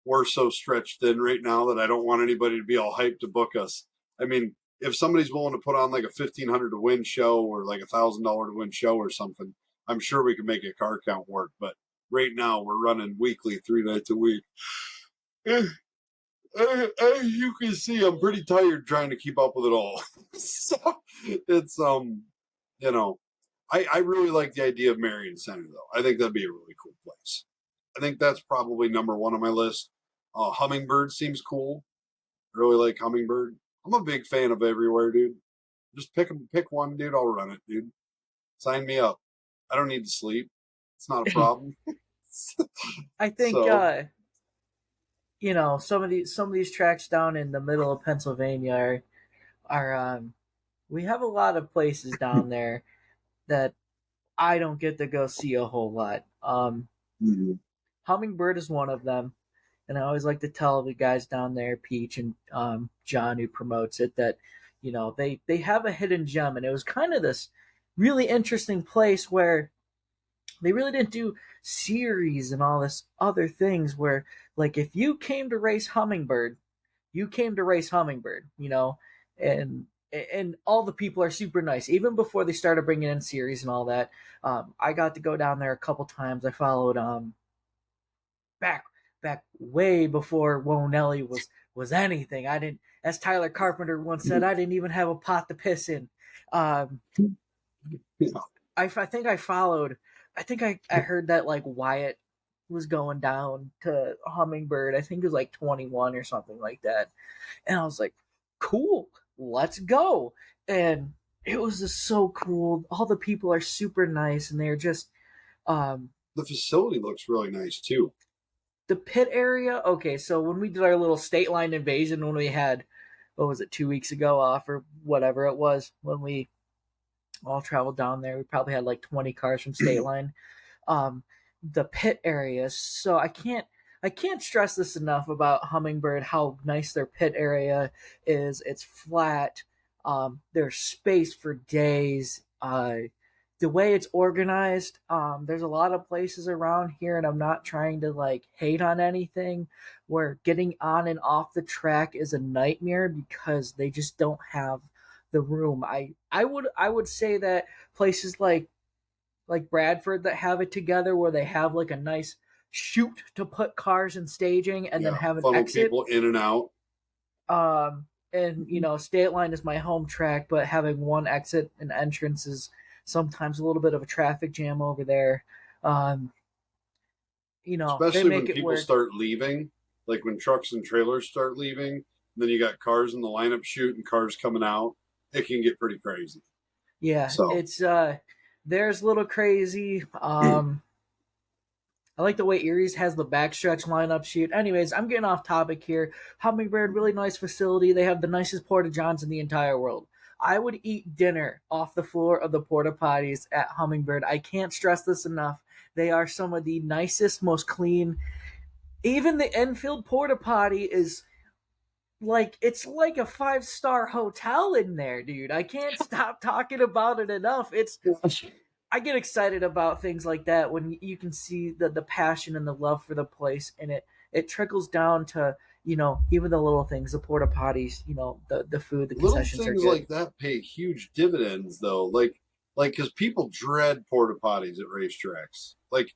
we're so stretched thin right now that I don't want anybody to be all hyped to book us. I mean, if somebody's willing to put on like a $1,500 to win show or like $1,000 to win show or something, I'm sure we can make a car count work. But right now we're running weekly, 3 nights a week. As you can see, I'm pretty tired trying to keep up with it all. So it's you know, I really like the idea of Marion Center though. I think that'd be a really cool place. I think that's probably number 1 on my list. Hummingbird seems cool. I really like Hummingbird. I'm a big fan of everywhere, dude. Just pick one, dude. I'll run it, dude. Sign me up. I don't need to sleep. It's not a problem. I think So, you know, some of these tracks down in the middle of Pennsylvania are we have a lot of places down there that I don't get to go see a whole lot. mhm. Hummingbird is one of them, and I always like to tell the guys down there, Peach and John, who promotes it, that you know they have a hidden gem, and it was kind of this really interesting place where they really didn't do series and all this other things where like if you came to race Hummingbird, you came to race Hummingbird, you know, and all the people are super nice. Even before they started bringing in series and all that, I got to go down there a couple times. I followed back way before Whoa Nelly was anything. I didn't, as Tyler Carpenter once said, I didn't even have a pot to piss in. Um, Yeah. I think I followed. I think I heard that like Wyatt was going down to Hummingbird. I think it was like 21 or something like that. And I was like, cool, let's go. And it was just so cool. All the people are super nice, and they're just The facility looks really nice too. the pit area. Okay, so when we did our little state line invasion, when we had, what was it, 2 weeks ago off or whatever it was, when we all traveled down there, we probably had like 20 cars from state line. um, the pit areas. So I can't stress this enough about Hummingbird, how nice their pit area is. It's flat. There's space for days. The way it's organized, there's a lot of places around here, and I'm not trying to like hate on anything, where getting on and off the track is a nightmare because they just don't have the room. I would say that places like Bradford that have it together where they have like a nice chute to put cars in staging and then Yeah. have an Funnel exit. people in and out. And you know, State Line is my home track, but having one exit and entrance is sometimes a little bit of a traffic jam over there. Um, you know, they Especially when make it people work. start leaving, like when trucks and trailers start leaving, and then you got cars in the lineup chute and cars coming out. It can get pretty crazy. Yeah, So, it's there's a little crazy. I like the way Erie's has the backstretch lineup sheet. Anyways, I'm getting off topic here. Hummingbird, really nice facility. They have the nicest porta johns in the entire world. I would eat dinner off the floor of the porta potties at Hummingbird. I can't stress this enough. They are some of the nicest, most clean. Even the Enfield porta potty is like, it's like a 5-star hotel in there, dude. I can't stop talking about it enough. It's I get excited about things like that when you can see the passion and the love for the place, and it trickles down to even the little things, the porta potties, the food, the Little concessions are things good. like that pay huge dividends, though. Like because people dread porta potties at racetracks. Like,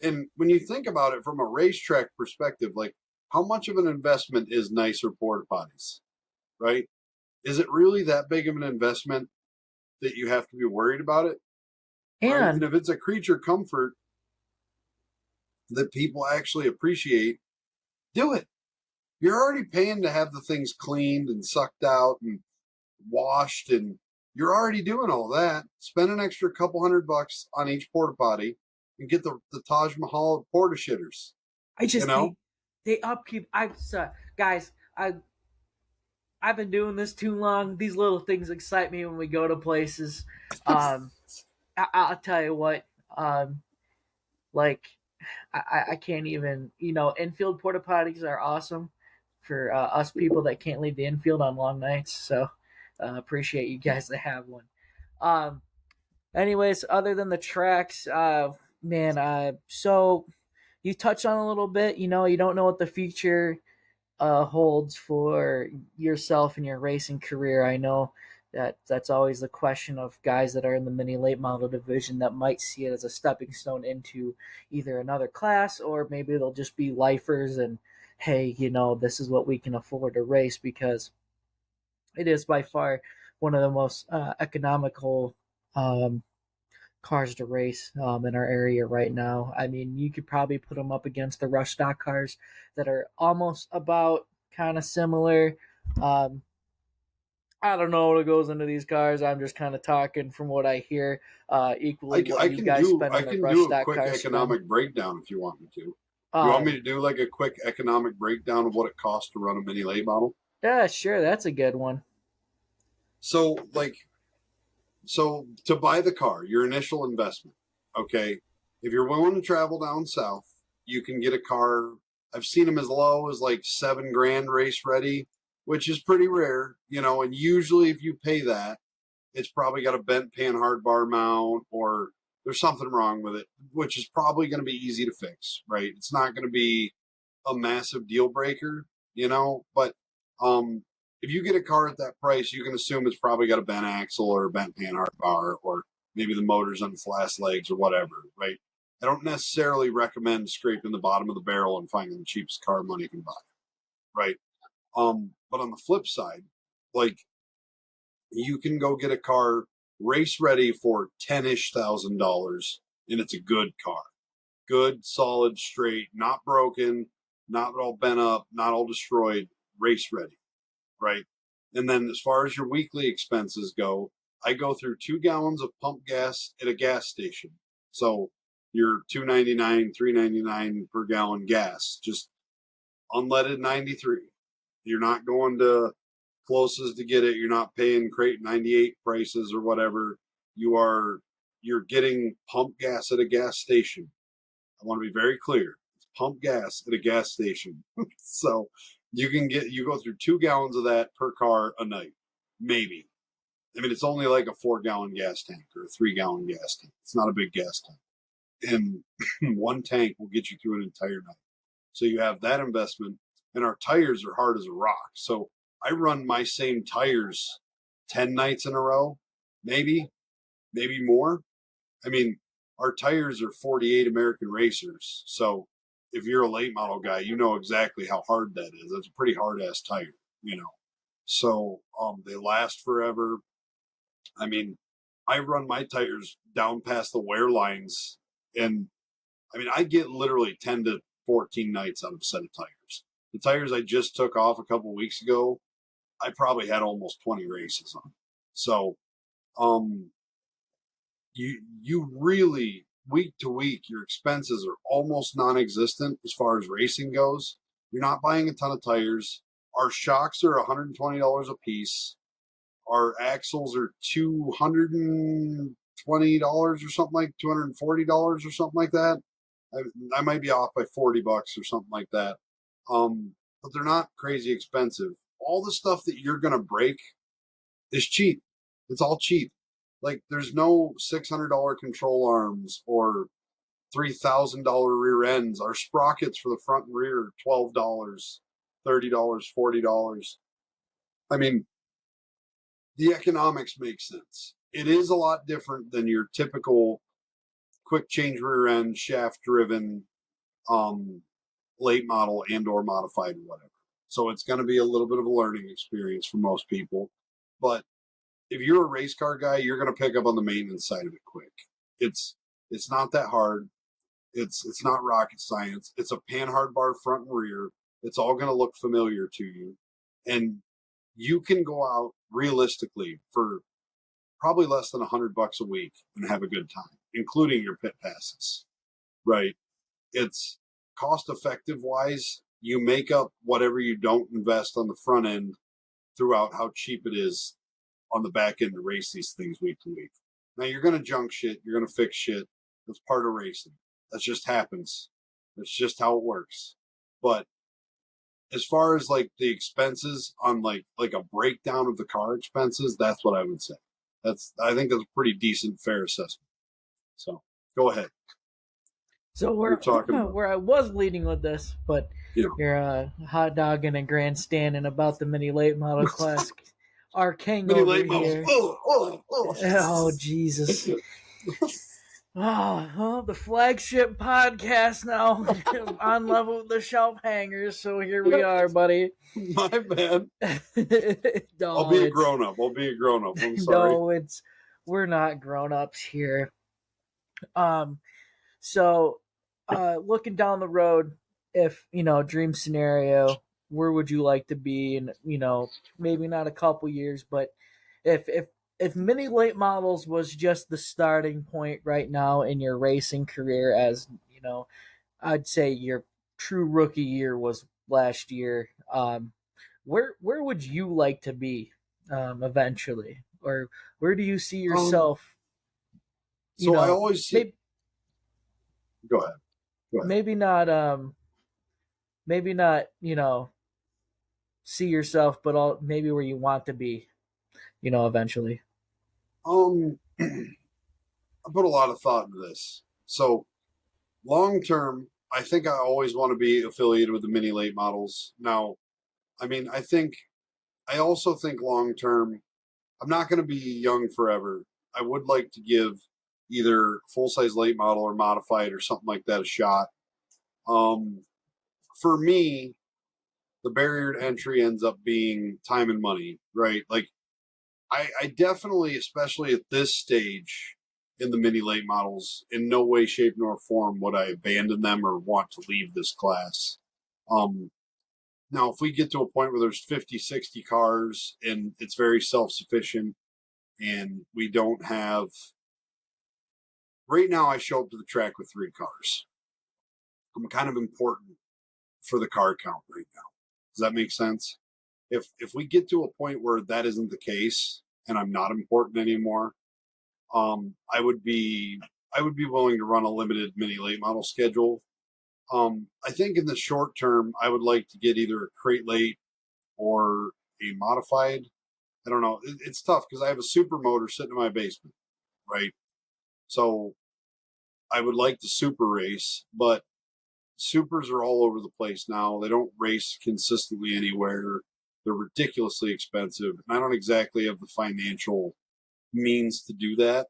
and when you think about it from a racetrack perspective, like how much of an investment is nicer porta potties, right? Is it really that big of an investment that you have to be worried about it, right? And And if it's a creature comfort that people actually appreciate, do it. You're already paying to have the things cleaned and sucked out and washed, and you're already doing all that. Spend an extra couple $100 on each porta potty and get the Taj Mahal of porta shitters. I You just know, they upkeep. Guys, I've been doing this too long. These little things excite me when we go to places. Um, I'll tell you what. Like I can't even. Infield porta potties are awesome for us people that can't leave the infield on long nights. So appreciate you guys that have one. Um, anyways, other than the tracks, man, so you touched on a little bit. You don't know what the future holds for yourself and your racing career. I know that's always the question of guys that are in the mini late model division that might see it as a stepping stone into either another class, or maybe they'll just be lifers and hey, this is what we can afford to race, because it is by far one of the most economical um, cars to race in our area right now. I mean, you could probably put them up against the rush stock cars that are almost about kind of similar. Um, I don't know what goes into these cars. I'm just kind of talking from what I hear. Equally, what I you can guys do spend I on the can rush do a stock quick cars spend. economic breakdown if you want me to. You want me Um, to do like a quick economic breakdown of what it costs to run a mini late model? yeah, sure, that's a good one. So like so to buy the car, your initial investment, okay? If you're willing to travel down south, you can get a car. I've seen them as low as like 7 grand race ready, which is pretty rare, and usually if you pay that, it's probably got a bent pan hard bar mount or there's something wrong with it, which is probably going to be easy to fix, right? It's not going to be a massive deal breaker, but um, if you get a car at that price, you can assume it's probably got a bent axle or a bent pan hard bar, or maybe the motor's on its last legs or whatever, right? I don't necessarily recommend scraping the bottom of the barrel and finding the cheapest car money can buy, right? But on the flip side, like you can go get a car race ready for $10,000, and it's a good car, good, solid, straight, not broken, not all bent up, not all destroyed, race ready, right? And then as far as your weekly expenses go, I go through 2 gallons of pump gas at a gas station. So your $2.99, $3.99 per gallon gas, just unleaded 93. You're not going to closest to get it. You're not paying crate 98 prices or whatever. You're getting pump gas at a gas station. I want to be very clear. It's pump gas at a gas station. So you go through 2 gallons of that per car a night. Maybe. I mean, it's only like a 4 gallon gas tank or a 3 gallon gas tank. It's not a big gas tank. And one tank will get you through an entire night. So you have that investment, and our tires are hard as a rock. So I run my same tires 10 nights in a row, maybe more. I mean, our tires are 48 American Racers. So if you're a late model guy, you know exactly how hard that is. That's a pretty hard ass tire. So they last forever. I mean, I run my tires down past the wear lines, and I mean, I get literally 10 to 14 nights out of a set of tires. The tires I just took off a couple weeks ago, I probably had almost 20 races on. So, um, you really week to week, your expenses are almost non-existent as far as racing goes. You're not buying a ton of tires. Our shocks are $120 a piece. Our axles are $220 or something, like $240 or something like that. I might be off by $40 or something like that. But they're not crazy expensive. All the stuff that you're gonna break is cheap. It's all cheap. Like there's no $600 control arms or $3,000 rear ends. Our sprockets for the front and rear are $12. $30, $40. I mean, the economics make sense. It is a lot different than your typical quick change rear end, shaft driven, late model and or modified or whatever. So it's going to be a little bit of a learning experience for most people. But if you're a race car guy, you're going to pick up on the maintenance side of it quick. It's not that hard. It's not rocket science. It's a panhard bar front and rear. It's all going to look familiar to you. And you can go out realistically for probably less than $100 a week and have a good time, including your pit passes, right? It's cost effective wise. You make up whatever you don't invest on the front end throughout how cheap it is on the back end to race these things week to week. Now you're going to junk shit. You're going to fix shit. That's part of racing. That just happens. That's just how it works. But as far as like the expenses on like a breakdown of the car expenses, that's what I would say. I think that's a pretty decent, fair assessment. So go ahead. So we're talking about where I was leading with this, but you're hot dogging and grandstanding about the mini late model class. Our king mini over late here. Oh Jesus. Oh, the flagship podcast now on level with the shelf hangers. So here we are, buddy. My bad. No, I'll be a grown up. I'm sorry. No, we're not grown ups here. So looking down the road, if dream scenario, where would you like to be in maybe not a couple years, but if mini late models was just the starting point right now in your racing career, as I'd say your true rookie year was last year, where would you like to be eventually, or where do you see yourself? I always see. Go ahead. Maybe not see yourself, but maybe where you want to be, eventually. I put a lot of thought into this. So long term, I think I always want to be affiliated with the mini late models. Now, I mean, I also think long term, I'm not going to be young forever. I would like to give either full size late model or modified or something like that a shot. For me, the barrier to entry ends up being time and money, right? Like I definitely, especially at this stage in the mini late models, in no way, shape, nor form would I abandon them or want to leave this class. Now, if we get to a point where there's 50, 60 cars and it's very self-sufficient and we don't have... Right now, I show up to the track with 3 cars. I'm kind of important for the car count right now. Does that make sense? If we get to a point where that isn't the case and I'm not important anymore, I would be willing to run a limited mini late model schedule. I think in the short term, I would like to get either a crate late or a modified. I don't know. It's tough because I have a super motor sitting in my basement, right? So I would like to super race, but supers are all over the place now. They don't race consistently anywhere. They're ridiculously expensive. And I don't exactly have the financial means to do that.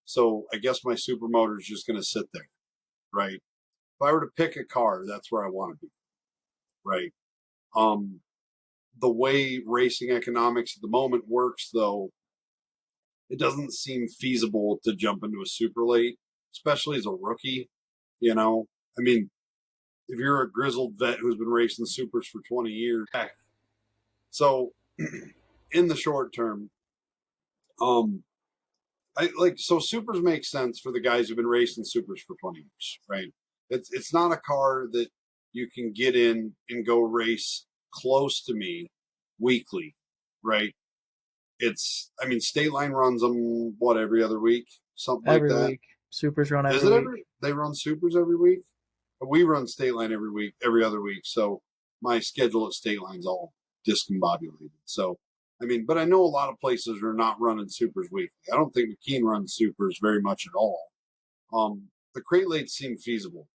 So I guess my super motor is just going to sit there, right? If I were to pick a car, that's where I want to be, right? The way racing economics at the moment works, though, it doesn't seem feasible to jump into a super late, especially as a rookie, I mean, if you're a grizzled vet who's been racing supers for 20 years. So in the short term, supers make sense for the guys who've been racing supers for 20 years, right? It's not a car that you can get in and go race close to me weekly, right? State Line runs them, every other week? Something every like that. Week. Supers run every week. They run supers every week? We run State Line every week, every other week. So my schedule at State Line's all discombobulated. So, but I know a lot of places are not running supers weekly. I don't think McKean runs supers very much at all. The crate lates seem feasible.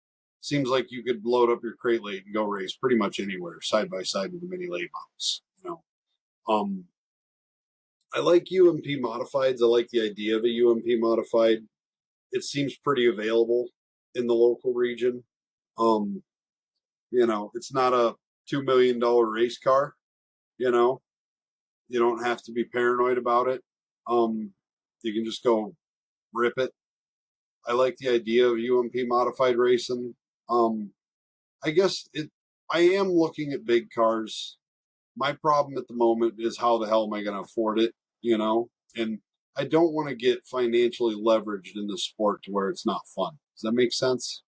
seems like you could load up your crate late and go race pretty much anywhere, side by side with the mini late models. I like UMP modifieds. I like the idea of a UMP modified. It seems pretty available in the local region. It's not a $2 million race car. You don't have to be paranoid about it. You can just go rip it. I like the idea of UMP modified racing. I guess I am looking at big cars. My problem at the moment is how the hell am I going to afford it? And I don't want to get financially leveraged in this sport to where it's not fun. Does that make sense?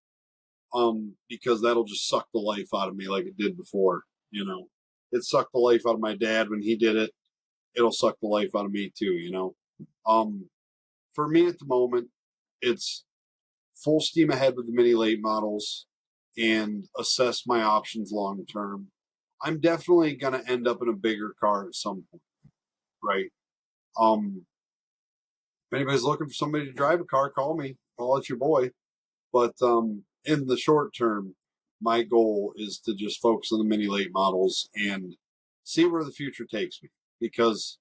Because that'll just suck the life out of me like it did before. It sucked the life out of my dad when he did it. It'll suck the life out of me too. For me at the moment, it's full steam ahead with the mini late models and assess my options long term. I'm definitely going to end up in a bigger car at some point, right? If anybody's looking for somebody to drive a car, call me. I'll let your boy. But in the short term, my goal is to just focus on the mini late models and see where the future takes me. Because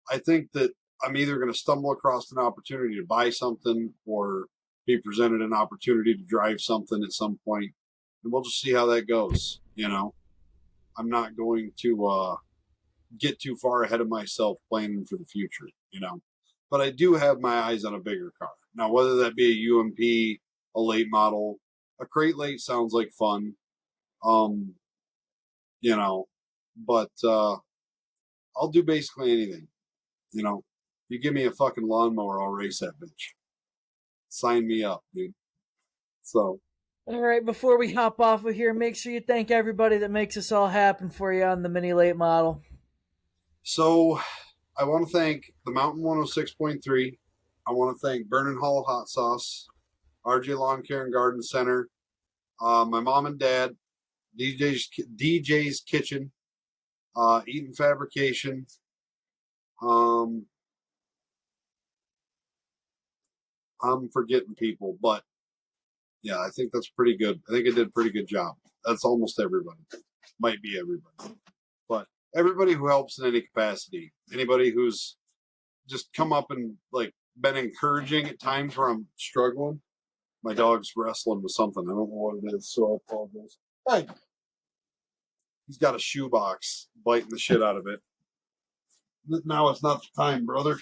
I think that I'm either going to stumble across an opportunity to buy something or be presented an opportunity to drive something at some point, and we'll just see how that goes. I'm not going to get too far ahead of myself planning for the future. But I do have my eyes on a bigger car. Now, whether that be a UMP, a late model, a crate late sounds like fun. But I'll do basically anything. You give me a fucking lawnmower, I'll race that bitch. Sign me up, dude. So. All right, before we hop off of here, make sure you thank everybody that makes this all happen for you on the mini late model. So, I want to thank the Mountain 106.3. I want to thank Burnin' Hollow Hot Sauce, RJ Lawn Care and Garden Center, my mom and dad, DJ's Kitchen, Eaton Fabrication. I'm forgetting people, but yeah, I think that's pretty good. I think I did a pretty good job. That's almost everybody. Might be everybody. But everybody who helps in any capacity. Anybody who's just come up and been encouraging at times where I'm struggling. My dog's wrestling with something. I don't know what it is, so I apologize. Hey! He's got a shoebox biting the shit out of it. Now it's not the time, brother.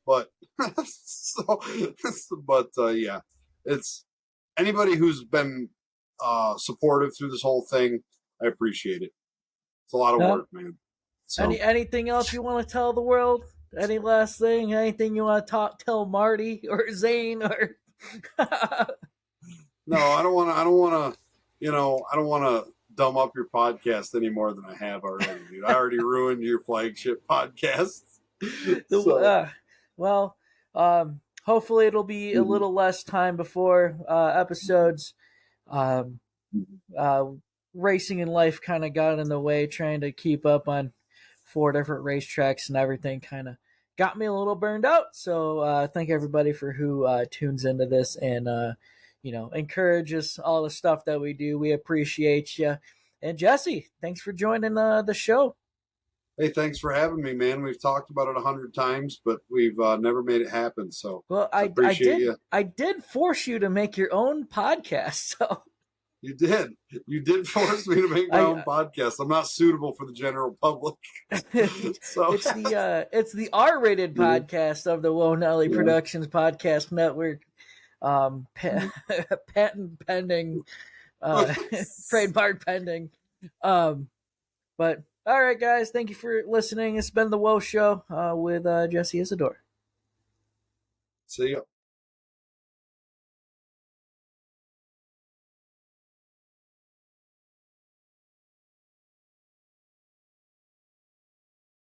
But yeah, it's anybody who's been supportive through this whole thing. I appreciate it. It's a lot of work, man. So, anything else you want to tell the world? Any last thing? Anything you want to tell Marty or Zane or? No, I don't want to dumb up your podcast any more than I have already, dude. I already ruined your flagship podcast. Well, hopefully it'll be a little less time before episodes. Racing in life kind of got in the way, trying to keep up on 4 different racetracks and everything kind of got me a little burned out. So thank everybody for who tunes into this and encourages all the stuff that we do. We appreciate you. And Jesse, thanks for joining the show. Hey, thanks for having me, man. We've talked about it 100 times, but we've never made it happen. So, well, I appreciate you. I did force you to make your own podcast. So you did force me to make my own podcast. I'm not suitable for the general public. So it's the R-rated podcast of the Woah Productions Podcast Network. Patent pending, trademark pending. But all right, guys, thank you for listening. It's been the Woah Show with Jesse Isadore. See ya.